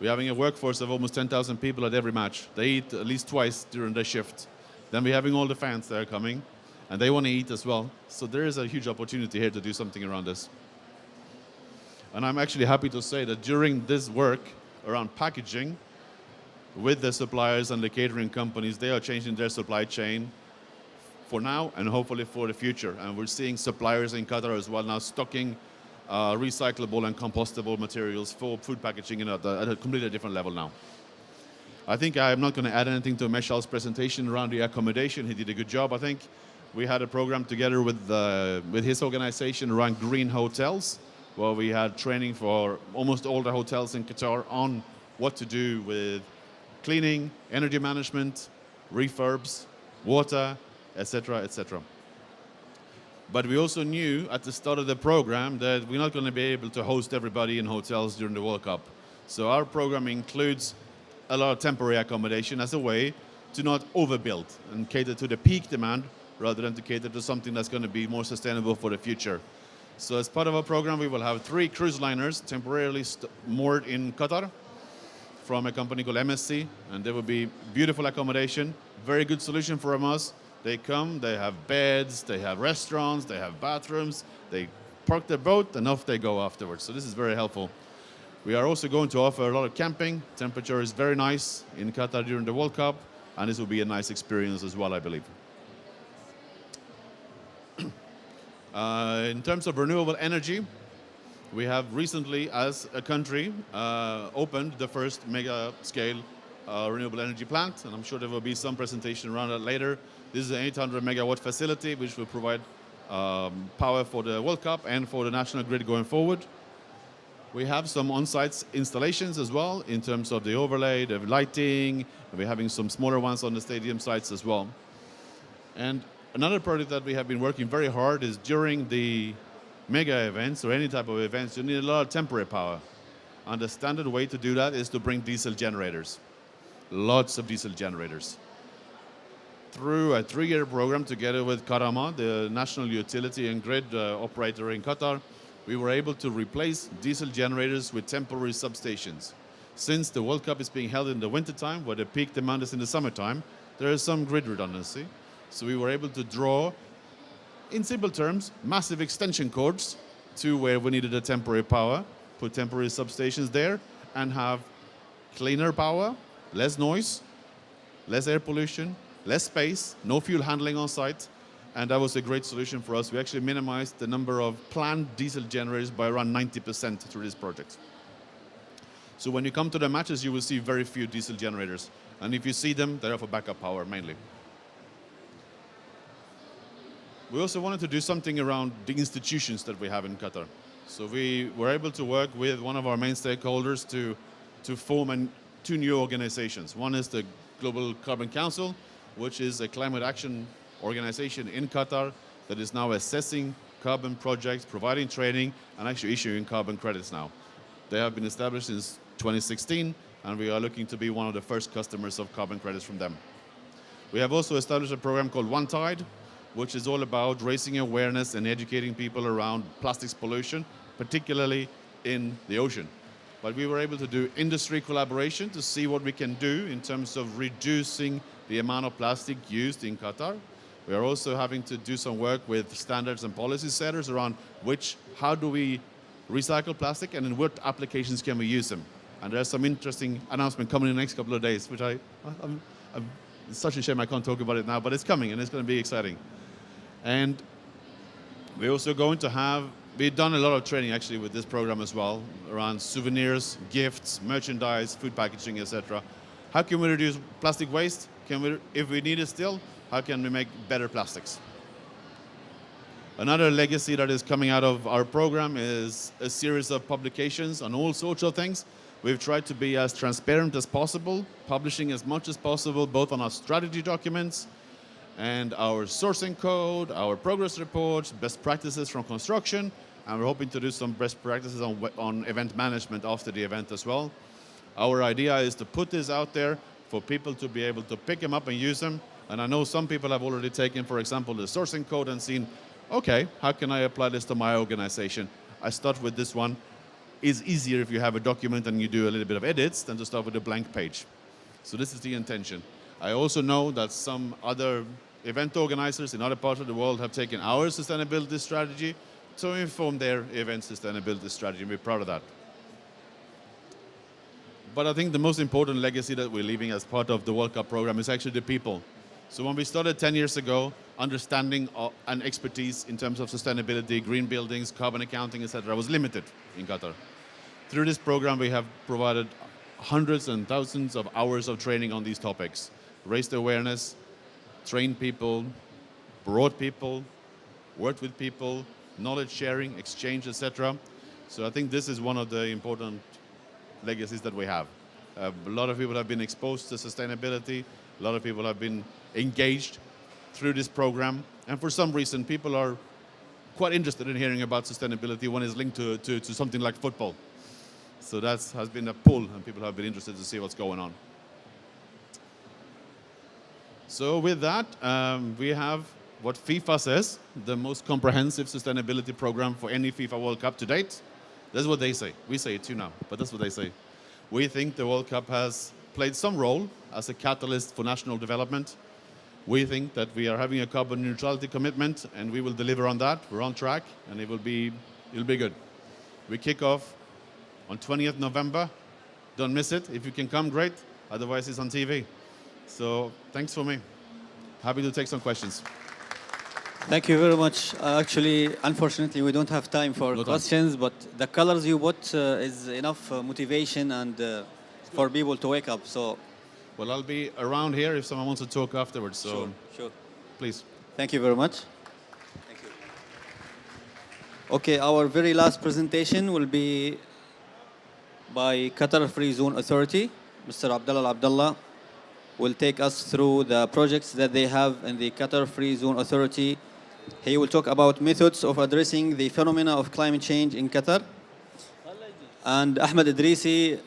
We're having a workforce of almost 10,000 people at every match. They eat at least twice during their shift. Then we're having all the fans that are coming, and they want to eat as well. So there is a huge opportunity here to do something around this. And I'm actually happy to say that during this work around packaging, with the suppliers and the catering companies, they are changing their supply chain for now and hopefully for the future. And we're seeing suppliers in Qatar as well now stocking recyclable and compostable materials for food packaging at a completely different level now. I think I'm not going to add anything to Michel's presentation around the accommodation. He did a good job, I think. We had a program together with his organization around green hotels, where we had training for almost all the hotels in Qatar on what to do with cleaning, energy management, refurbs, water, etc., etc. But we also knew at the start of the program that we're not going to be able to host everybody in hotels during the World Cup. So our program includes a lot of temporary accommodation as a way to not overbuild and cater to the peak demand rather than to cater to something that's going to be more sustainable for the future. So as part of our program, we will have 3 cruise liners temporarily moored in Qatar. from a company called MSC, and there will be beautiful accommodation, very good solution for us. They come, they have beds, they have restaurants, they have bathrooms, they park their boat, and off they go afterwards. So this is very helpful. We are also going to offer a lot of camping. Temperature is very nice in Qatar during the World Cup, and this will be a nice experience as well, I believe. In terms of renewable energy, we have recently, as a country, opened the first mega-scale renewable energy plant, and I'm sure there will be some presentation around that later. This is an 800 megawatt facility which will provide power for the World Cup and for the national grid going forward. We have some on-site installations as well in terms of the overlay, the lighting. We're having some smaller ones on the stadium sites as well. And another project that we have been working very hard is during the mega events or any type of events, you need a lot of temporary power. And the standard way to do that is to bring diesel generators. Lots of diesel generators. Through a 3-year program together with Karama, the national utility and grid operator in Qatar, we were able to replace diesel generators with temporary substations. Since the World Cup is being held in the wintertime, where the peak demand is in the summertime, there is some grid redundancy. So we were able to draw, in simple terms, massive extension cords to where we needed a temporary power, put temporary substations there, and have cleaner power, less noise, less air pollution, less space, no fuel handling on site, and that was a great solution for us. We actually minimized the number of planned diesel generators by around 90% through this project. So when you come to the matches, you will see very few diesel generators, and if you see them, they're for backup power mainly. We also wanted to do something around the institutions that we have in Qatar. So we were able to work with one of our main stakeholders to form 2 new organizations. One is the Global Carbon Council, which is a climate action organization in Qatar that is now assessing carbon projects, providing training, and actually issuing carbon credits now. They have been established since 2016, and we are looking to be one of the first customers of carbon credits from them. We have also established a program called One Tide, which is all about raising awareness and educating people around plastics pollution, particularly in the ocean. But we were able to do industry collaboration to see what we can do in terms of reducing the amount of plastic used in Qatar. We are also having to do some work with standards and policy setters around how do we recycle plastic and in what applications can we use them. And there's some interesting announcement coming in the next couple of days, which it's such a shame I can't talk about it now, but it's coming and it's going to be exciting. And we're also going to have, we've done a lot of training actually with this program as well, around souvenirs, gifts, merchandise, food packaging, etc. How can we reduce plastic waste? If we need it still, how can we make better plastics? Another legacy that is coming out of our program is a series of publications on all sorts of things. We've tried to be as transparent as possible, publishing as much as possible, both on our strategy documents and our sourcing code, our progress reports, best practices from construction, and we're hoping to do some best practices on event management after the event as well. Our idea is to put this out there for people to be able to pick them up and use them. And I know some people have already taken, for example, the sourcing code and seen, okay, how can I apply this to my organization? I start with this one. It's easier if you have a document and you do a little bit of edits than to start with a blank page. So this is the intention. I also know that some other event organizers in other parts of the world have taken our sustainability strategy to inform their event sustainability strategy, and we're proud of that. But I think the most important legacy that we're leaving as part of the World Cup program is actually the people. So when we started 10 years ago, understanding and expertise in terms of sustainability, green buildings, carbon accounting, etc., was limited in Qatar. Through this program, we have provided hundreds and thousands of hours of training on these topics, raised awareness, trained people, brought people, worked with people, knowledge sharing, exchange, etc. So I think this is one of the important legacies that we have. A lot of people have been exposed to sustainability. A lot of people have been engaged through this program. And for some reason, people are quite interested in hearing about sustainability when it's linked to something like football. So that has been a pull, and people have been interested to see what's going on. So with that, we have what FIFA says, the most comprehensive sustainability program for any FIFA World Cup to date. That's what they say. We say it too now, but that's what they say. We think the World Cup has played some role as a catalyst for national development. We think that we are having a carbon neutrality commitment, and we will deliver on that. We're on track, and it'll be good. We kick off on 20th November. Don't miss it. If you can come, great. Otherwise, it's on TV. So thanks for me. Happy to take some questions. Thank you very much. Actually, unfortunately, we don't have time for questions, but the colors you put is enough motivation and for people to wake up. So, well, I'll be around here if someone wants to talk afterwards. So, sure. Please. Thank you very much. Thank you. Okay, our very last presentation will be by Qatar Free Zone Authority. Mr. Abdallah will take us through the projects that they have in the Qatar Free Zone Authority. He will talk about methods of addressing the phenomena of climate change in Qatar. And Ahmed Idrisi,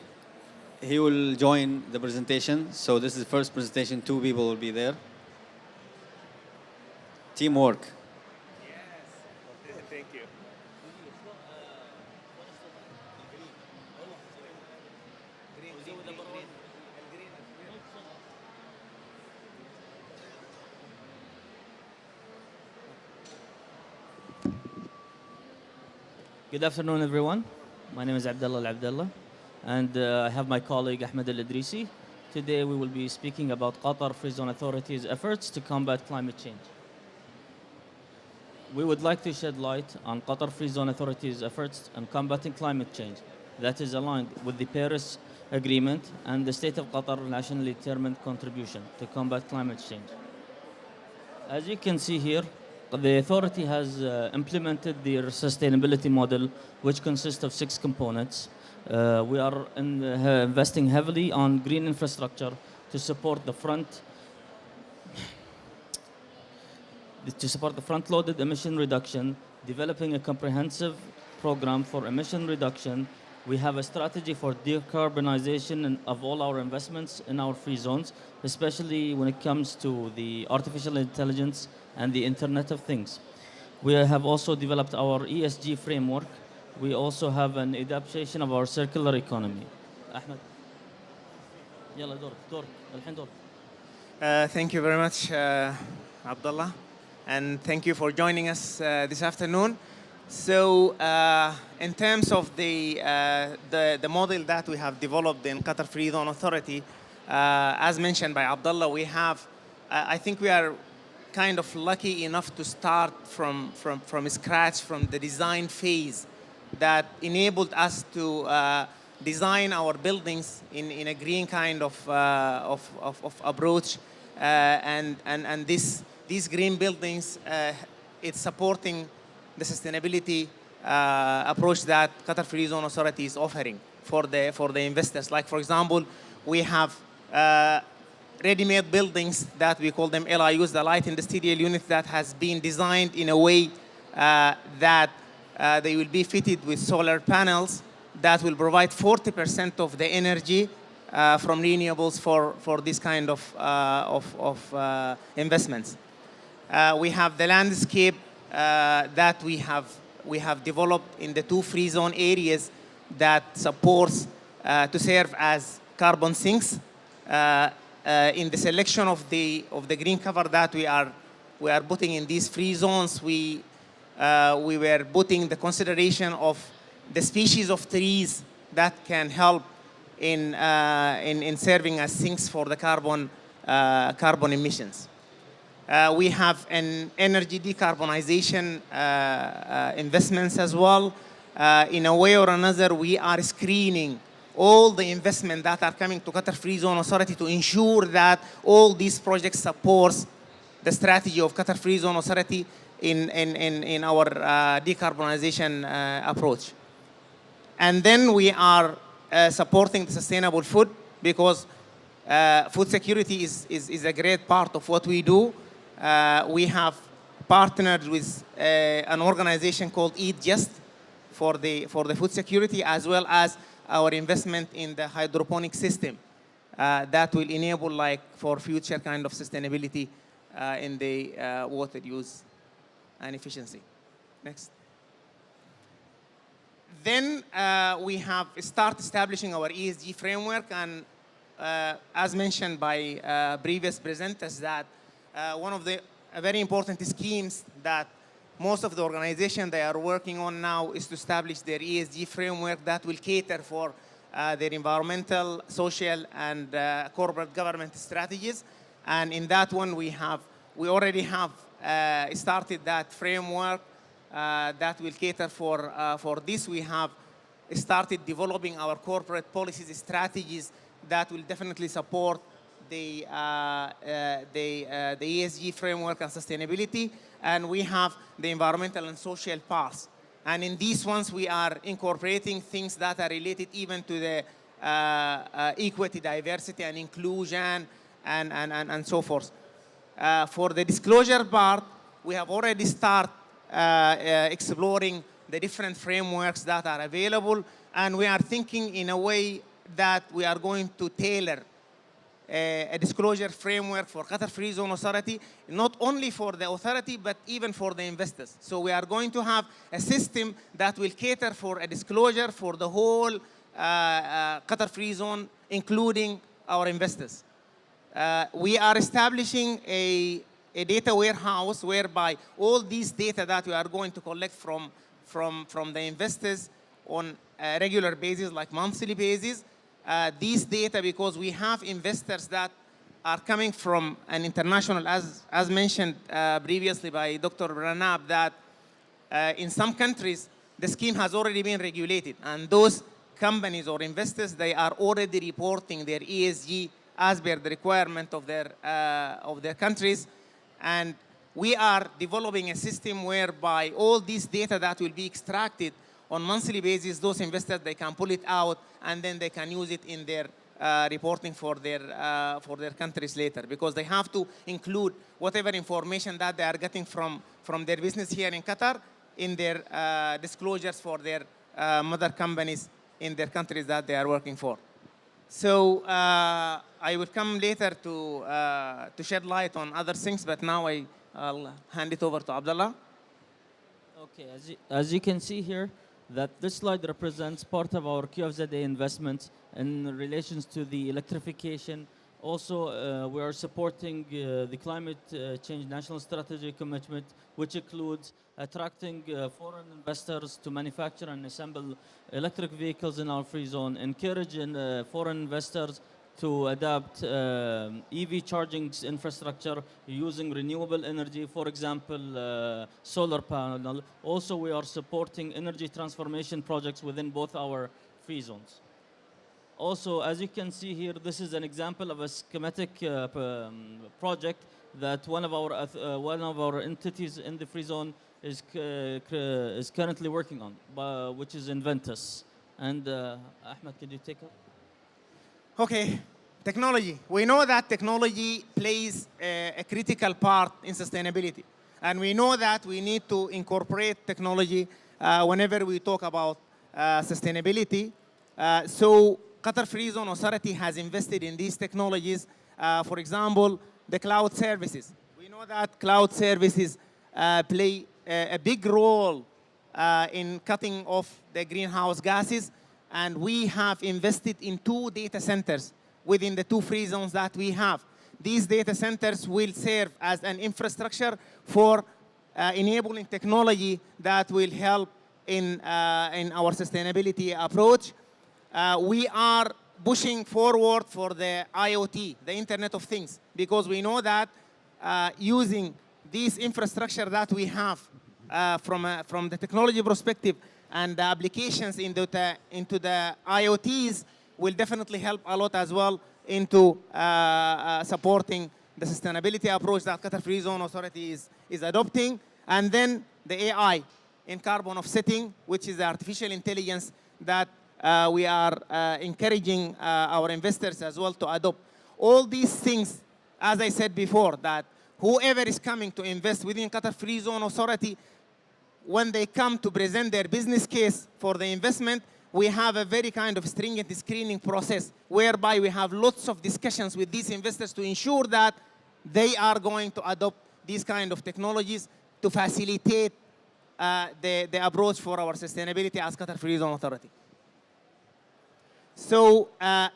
he will join the presentation. So this is the first presentation. 2 people will be there. Teamwork. Yes. Thank you. Good afternoon, everyone. My name is Abdallah, and I have my colleague Ahmed Al-Idrisi. Today we will be speaking about Qatar Free Zone Authority's efforts to combat climate change. We would like to shed light on Qatar Free Zone Authority's efforts in combating climate change that is aligned with the Paris Agreement and the State of Qatar nationally determined contribution to combat climate change. As you can see here, the authority has implemented their sustainability model, which consists of 6 components. We are investing heavily on green infrastructure to support the front-loaded emission reduction, developing a comprehensive program for emission reduction. We have a strategy for decarbonization of all our investments in our free zones, especially when it comes to the artificial intelligence and the Internet of Things. We have also developed our ESG framework. We also have an adaptation of our circular economy. Ahmed. يلا دورك الحين دورك. Thank you very much, Abdullah, and thank you for joining us this afternoon. So, in terms of the model that we have developed in Qatar Free Zone Authority, as mentioned by Abdullah, we have, I think we are kind of lucky enough to start from scratch, from the design phase that enabled us to design our buildings in a green kind of approach. And these green buildings, it's supporting the sustainability approach that Qatar Free Zone Authority is offering for the investors. Like, for example, we have ready-made buildings that we call them LIUs, the light industrial unit, that has been designed in a way that they will be fitted with solar panels that will provide 40% of the energy from renewables for this kind of investments. We have the landscape that we have developed in the 2 free zone areas that supports to serve as carbon sinks. In the selection of the green cover that we are putting in these free zones, we were putting the consideration of the species of trees that can help in serving as sinks for the carbon emissions. We have an energy decarbonization investments as well. In a way or another, we are screening all the investment that are coming to Qatar Free Zone Authority to ensure that all these projects supports the strategy of Qatar Free Zone Authority in our decarbonization approach. And then we are supporting the sustainable food, because food security is a great part of what we do. We have partnered with an organization called Eat Just for the food security, as well as our investment in the hydroponic system that will enable, like, for future kind of sustainability in the water use and efficiency. Next. then we have started establishing our ESG framework, and as mentioned by previous presenters, that one of the very important schemes that most of the organizations they are working on now is to establish their ESG framework that will cater for their environmental, social, and corporate government strategies. And in that one, we already have started that framework that will cater for this. We have started developing our corporate policies strategies that will definitely support the ESG framework and sustainability. And we have the environmental and social parts. And in these ones, we are incorporating things that are related even to the equity, diversity, and inclusion, and so forth. For the disclosure part, we have already started exploring the different frameworks that are available, and we are thinking in a way that we are going to tailor a disclosure framework for Qatar Free Zone Authority, not only for the authority, but even for the investors. So we are going to have a system that will cater for a disclosure for the whole Qatar Free Zone, including our investors. We are establishing a data warehouse whereby all these data that we are going to collect from the investors on a regular basis, like monthly basis, these data, because we have investors that are coming from an international, as mentioned previously by Dr. Ranab, that in some countries, the scheme has already been regulated. And those companies or investors, they are already reporting their ESG as per the requirement of their countries. And we are developing a system whereby all this data that will be extracted on monthly basis, those investors, they can pull it out and then they can use it in their reporting for their countries later, because they have to include whatever information that they are getting from their business here in Qatar in their disclosures for their mother companies in their countries that they are working for. So I will come later to shed light on other things, but now I'll hand it over to Abdullah. Okay, as you can see here, that this slide represents part of our QFZA investments in relations to the electrification. Also, we are supporting the climate change national strategy commitment, which includes attracting foreign investors to manufacture and assemble electric vehicles in our free zone, encouraging foreign investors to adapt EV charging infrastructure using renewable energy, for example, solar panel. Also, we are supporting energy transformation projects within both our free zones. Also, as you can see here, this is an example of a schematic project that one of our entities in the free zone is currently working on, which is Inventus. And Ahmed, could you take it? Okay, technology. We know that technology plays a critical part in sustainability. And we know that we need to incorporate technology whenever we talk about sustainability. So Qatar Free Zone Authority has invested in these technologies. For example, the cloud services. We know that cloud services play a big role in cutting off the greenhouse gases. And we have invested in 2 data centers within the 2 free zones that we have. These data centers will serve as an infrastructure for enabling technology that will help in our sustainability approach. We are pushing forward for the IoT, the Internet of Things, because we know that using this infrastructure that we have from the technology perspective and the applications into the IoTs will definitely help a lot as well into supporting the sustainability approach that Qatar Free Zone Authority is adopting. And then the AI in carbon offsetting, which is the artificial intelligence that we are encouraging our investors as well to adopt. All these things, as I said before, that whoever is coming to invest within Qatar Free Zone Authority, when they come to present their business case for the investment, we have a very kind of stringent screening process whereby we have lots of discussions with these investors to ensure that they are going to adopt these kind of technologies to facilitate the approach for our sustainability as Qatar Free Zone Authority. So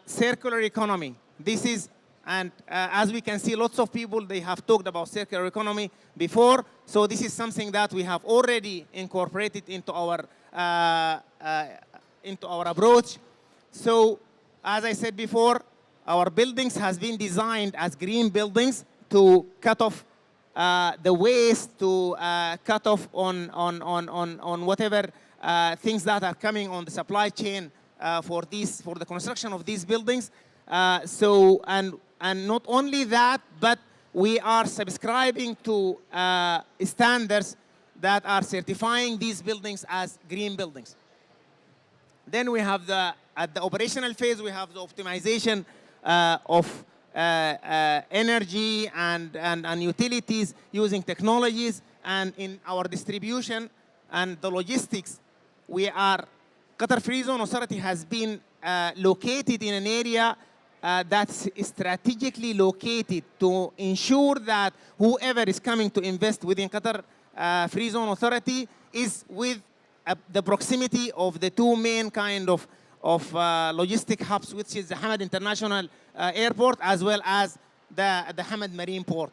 circular economy, this is, and as we can see, lots of people, they have talked about circular economy before. So this is something that we have already incorporated into our approach. So as I said before, our buildings has been designed as green buildings to cut off the waste, to cut off on whatever things that are coming on the supply chain for the construction of these buildings. And not only that, but we are subscribing to standards that are certifying these buildings as green buildings. Then we have at the operational phase, we have the optimization of energy and utilities using technologies, and in our distribution and the logistics, Qatar Free Zone Authority has been located in an area that's strategically located to ensure that whoever is coming to invest within Qatar Free Zone Authority is with the proximity of the two main kind of logistic hubs, which is the Hamad International Airport as well as the Hamad Marine Port.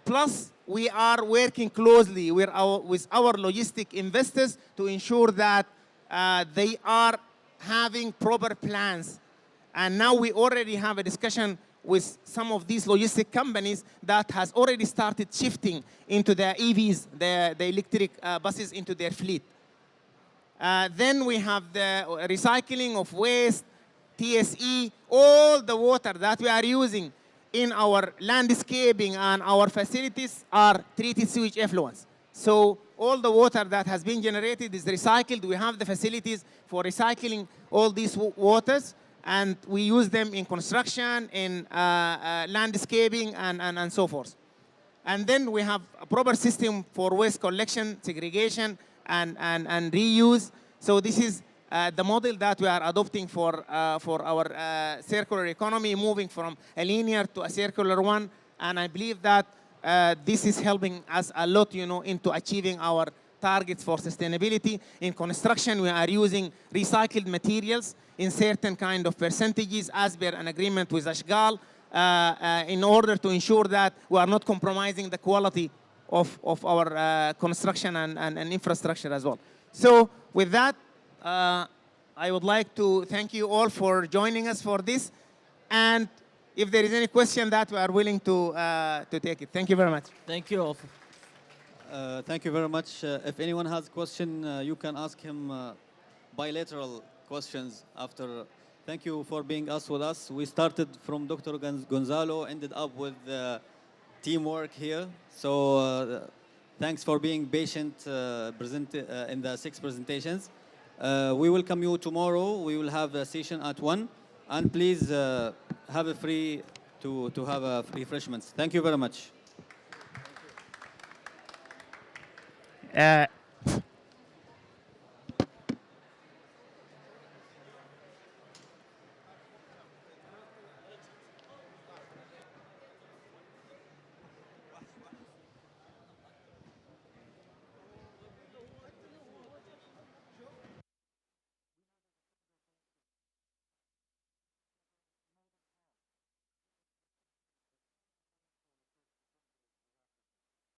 Plus, we are working closely with our logistic investors to ensure that they are having proper plans. And now we already have a discussion with some of these logistic companies that has already started shifting into the EVs, the electric buses, into their fleet. Then we have the recycling of waste, TSE, all the water that we are using in our landscaping and our facilities are treated sewage effluents. So all the water that has been generated is recycled. We have the facilities for recycling all these waters, and we use them in construction, in landscaping, and so forth. And then we have a proper system for waste collection, segregation, and reuse. So this is the model that we are adopting for our circular economy, moving from a linear to a circular one. And I believe that this is helping us a lot, into achieving our targets for sustainability. In construction, we are using recycled materials in certain kind of percentages as per an agreement with Ashghal in order to ensure that we are not compromising the quality of our construction and infrastructure as well. So with that, I would like to thank you all for joining us for this. And if there is any question that we are willing to take it. Thank you very much. Thank you all. Thank you very much. If anyone has a question, you can ask him bilateral questions after. Thank you for being with us. We started from Dr. Gonzalo, ended up with teamwork here. So thanks for being patient in the 6 presentations. We welcome you tomorrow. We will have a session at 1. And please have a free to have refreshments. Thank you very much.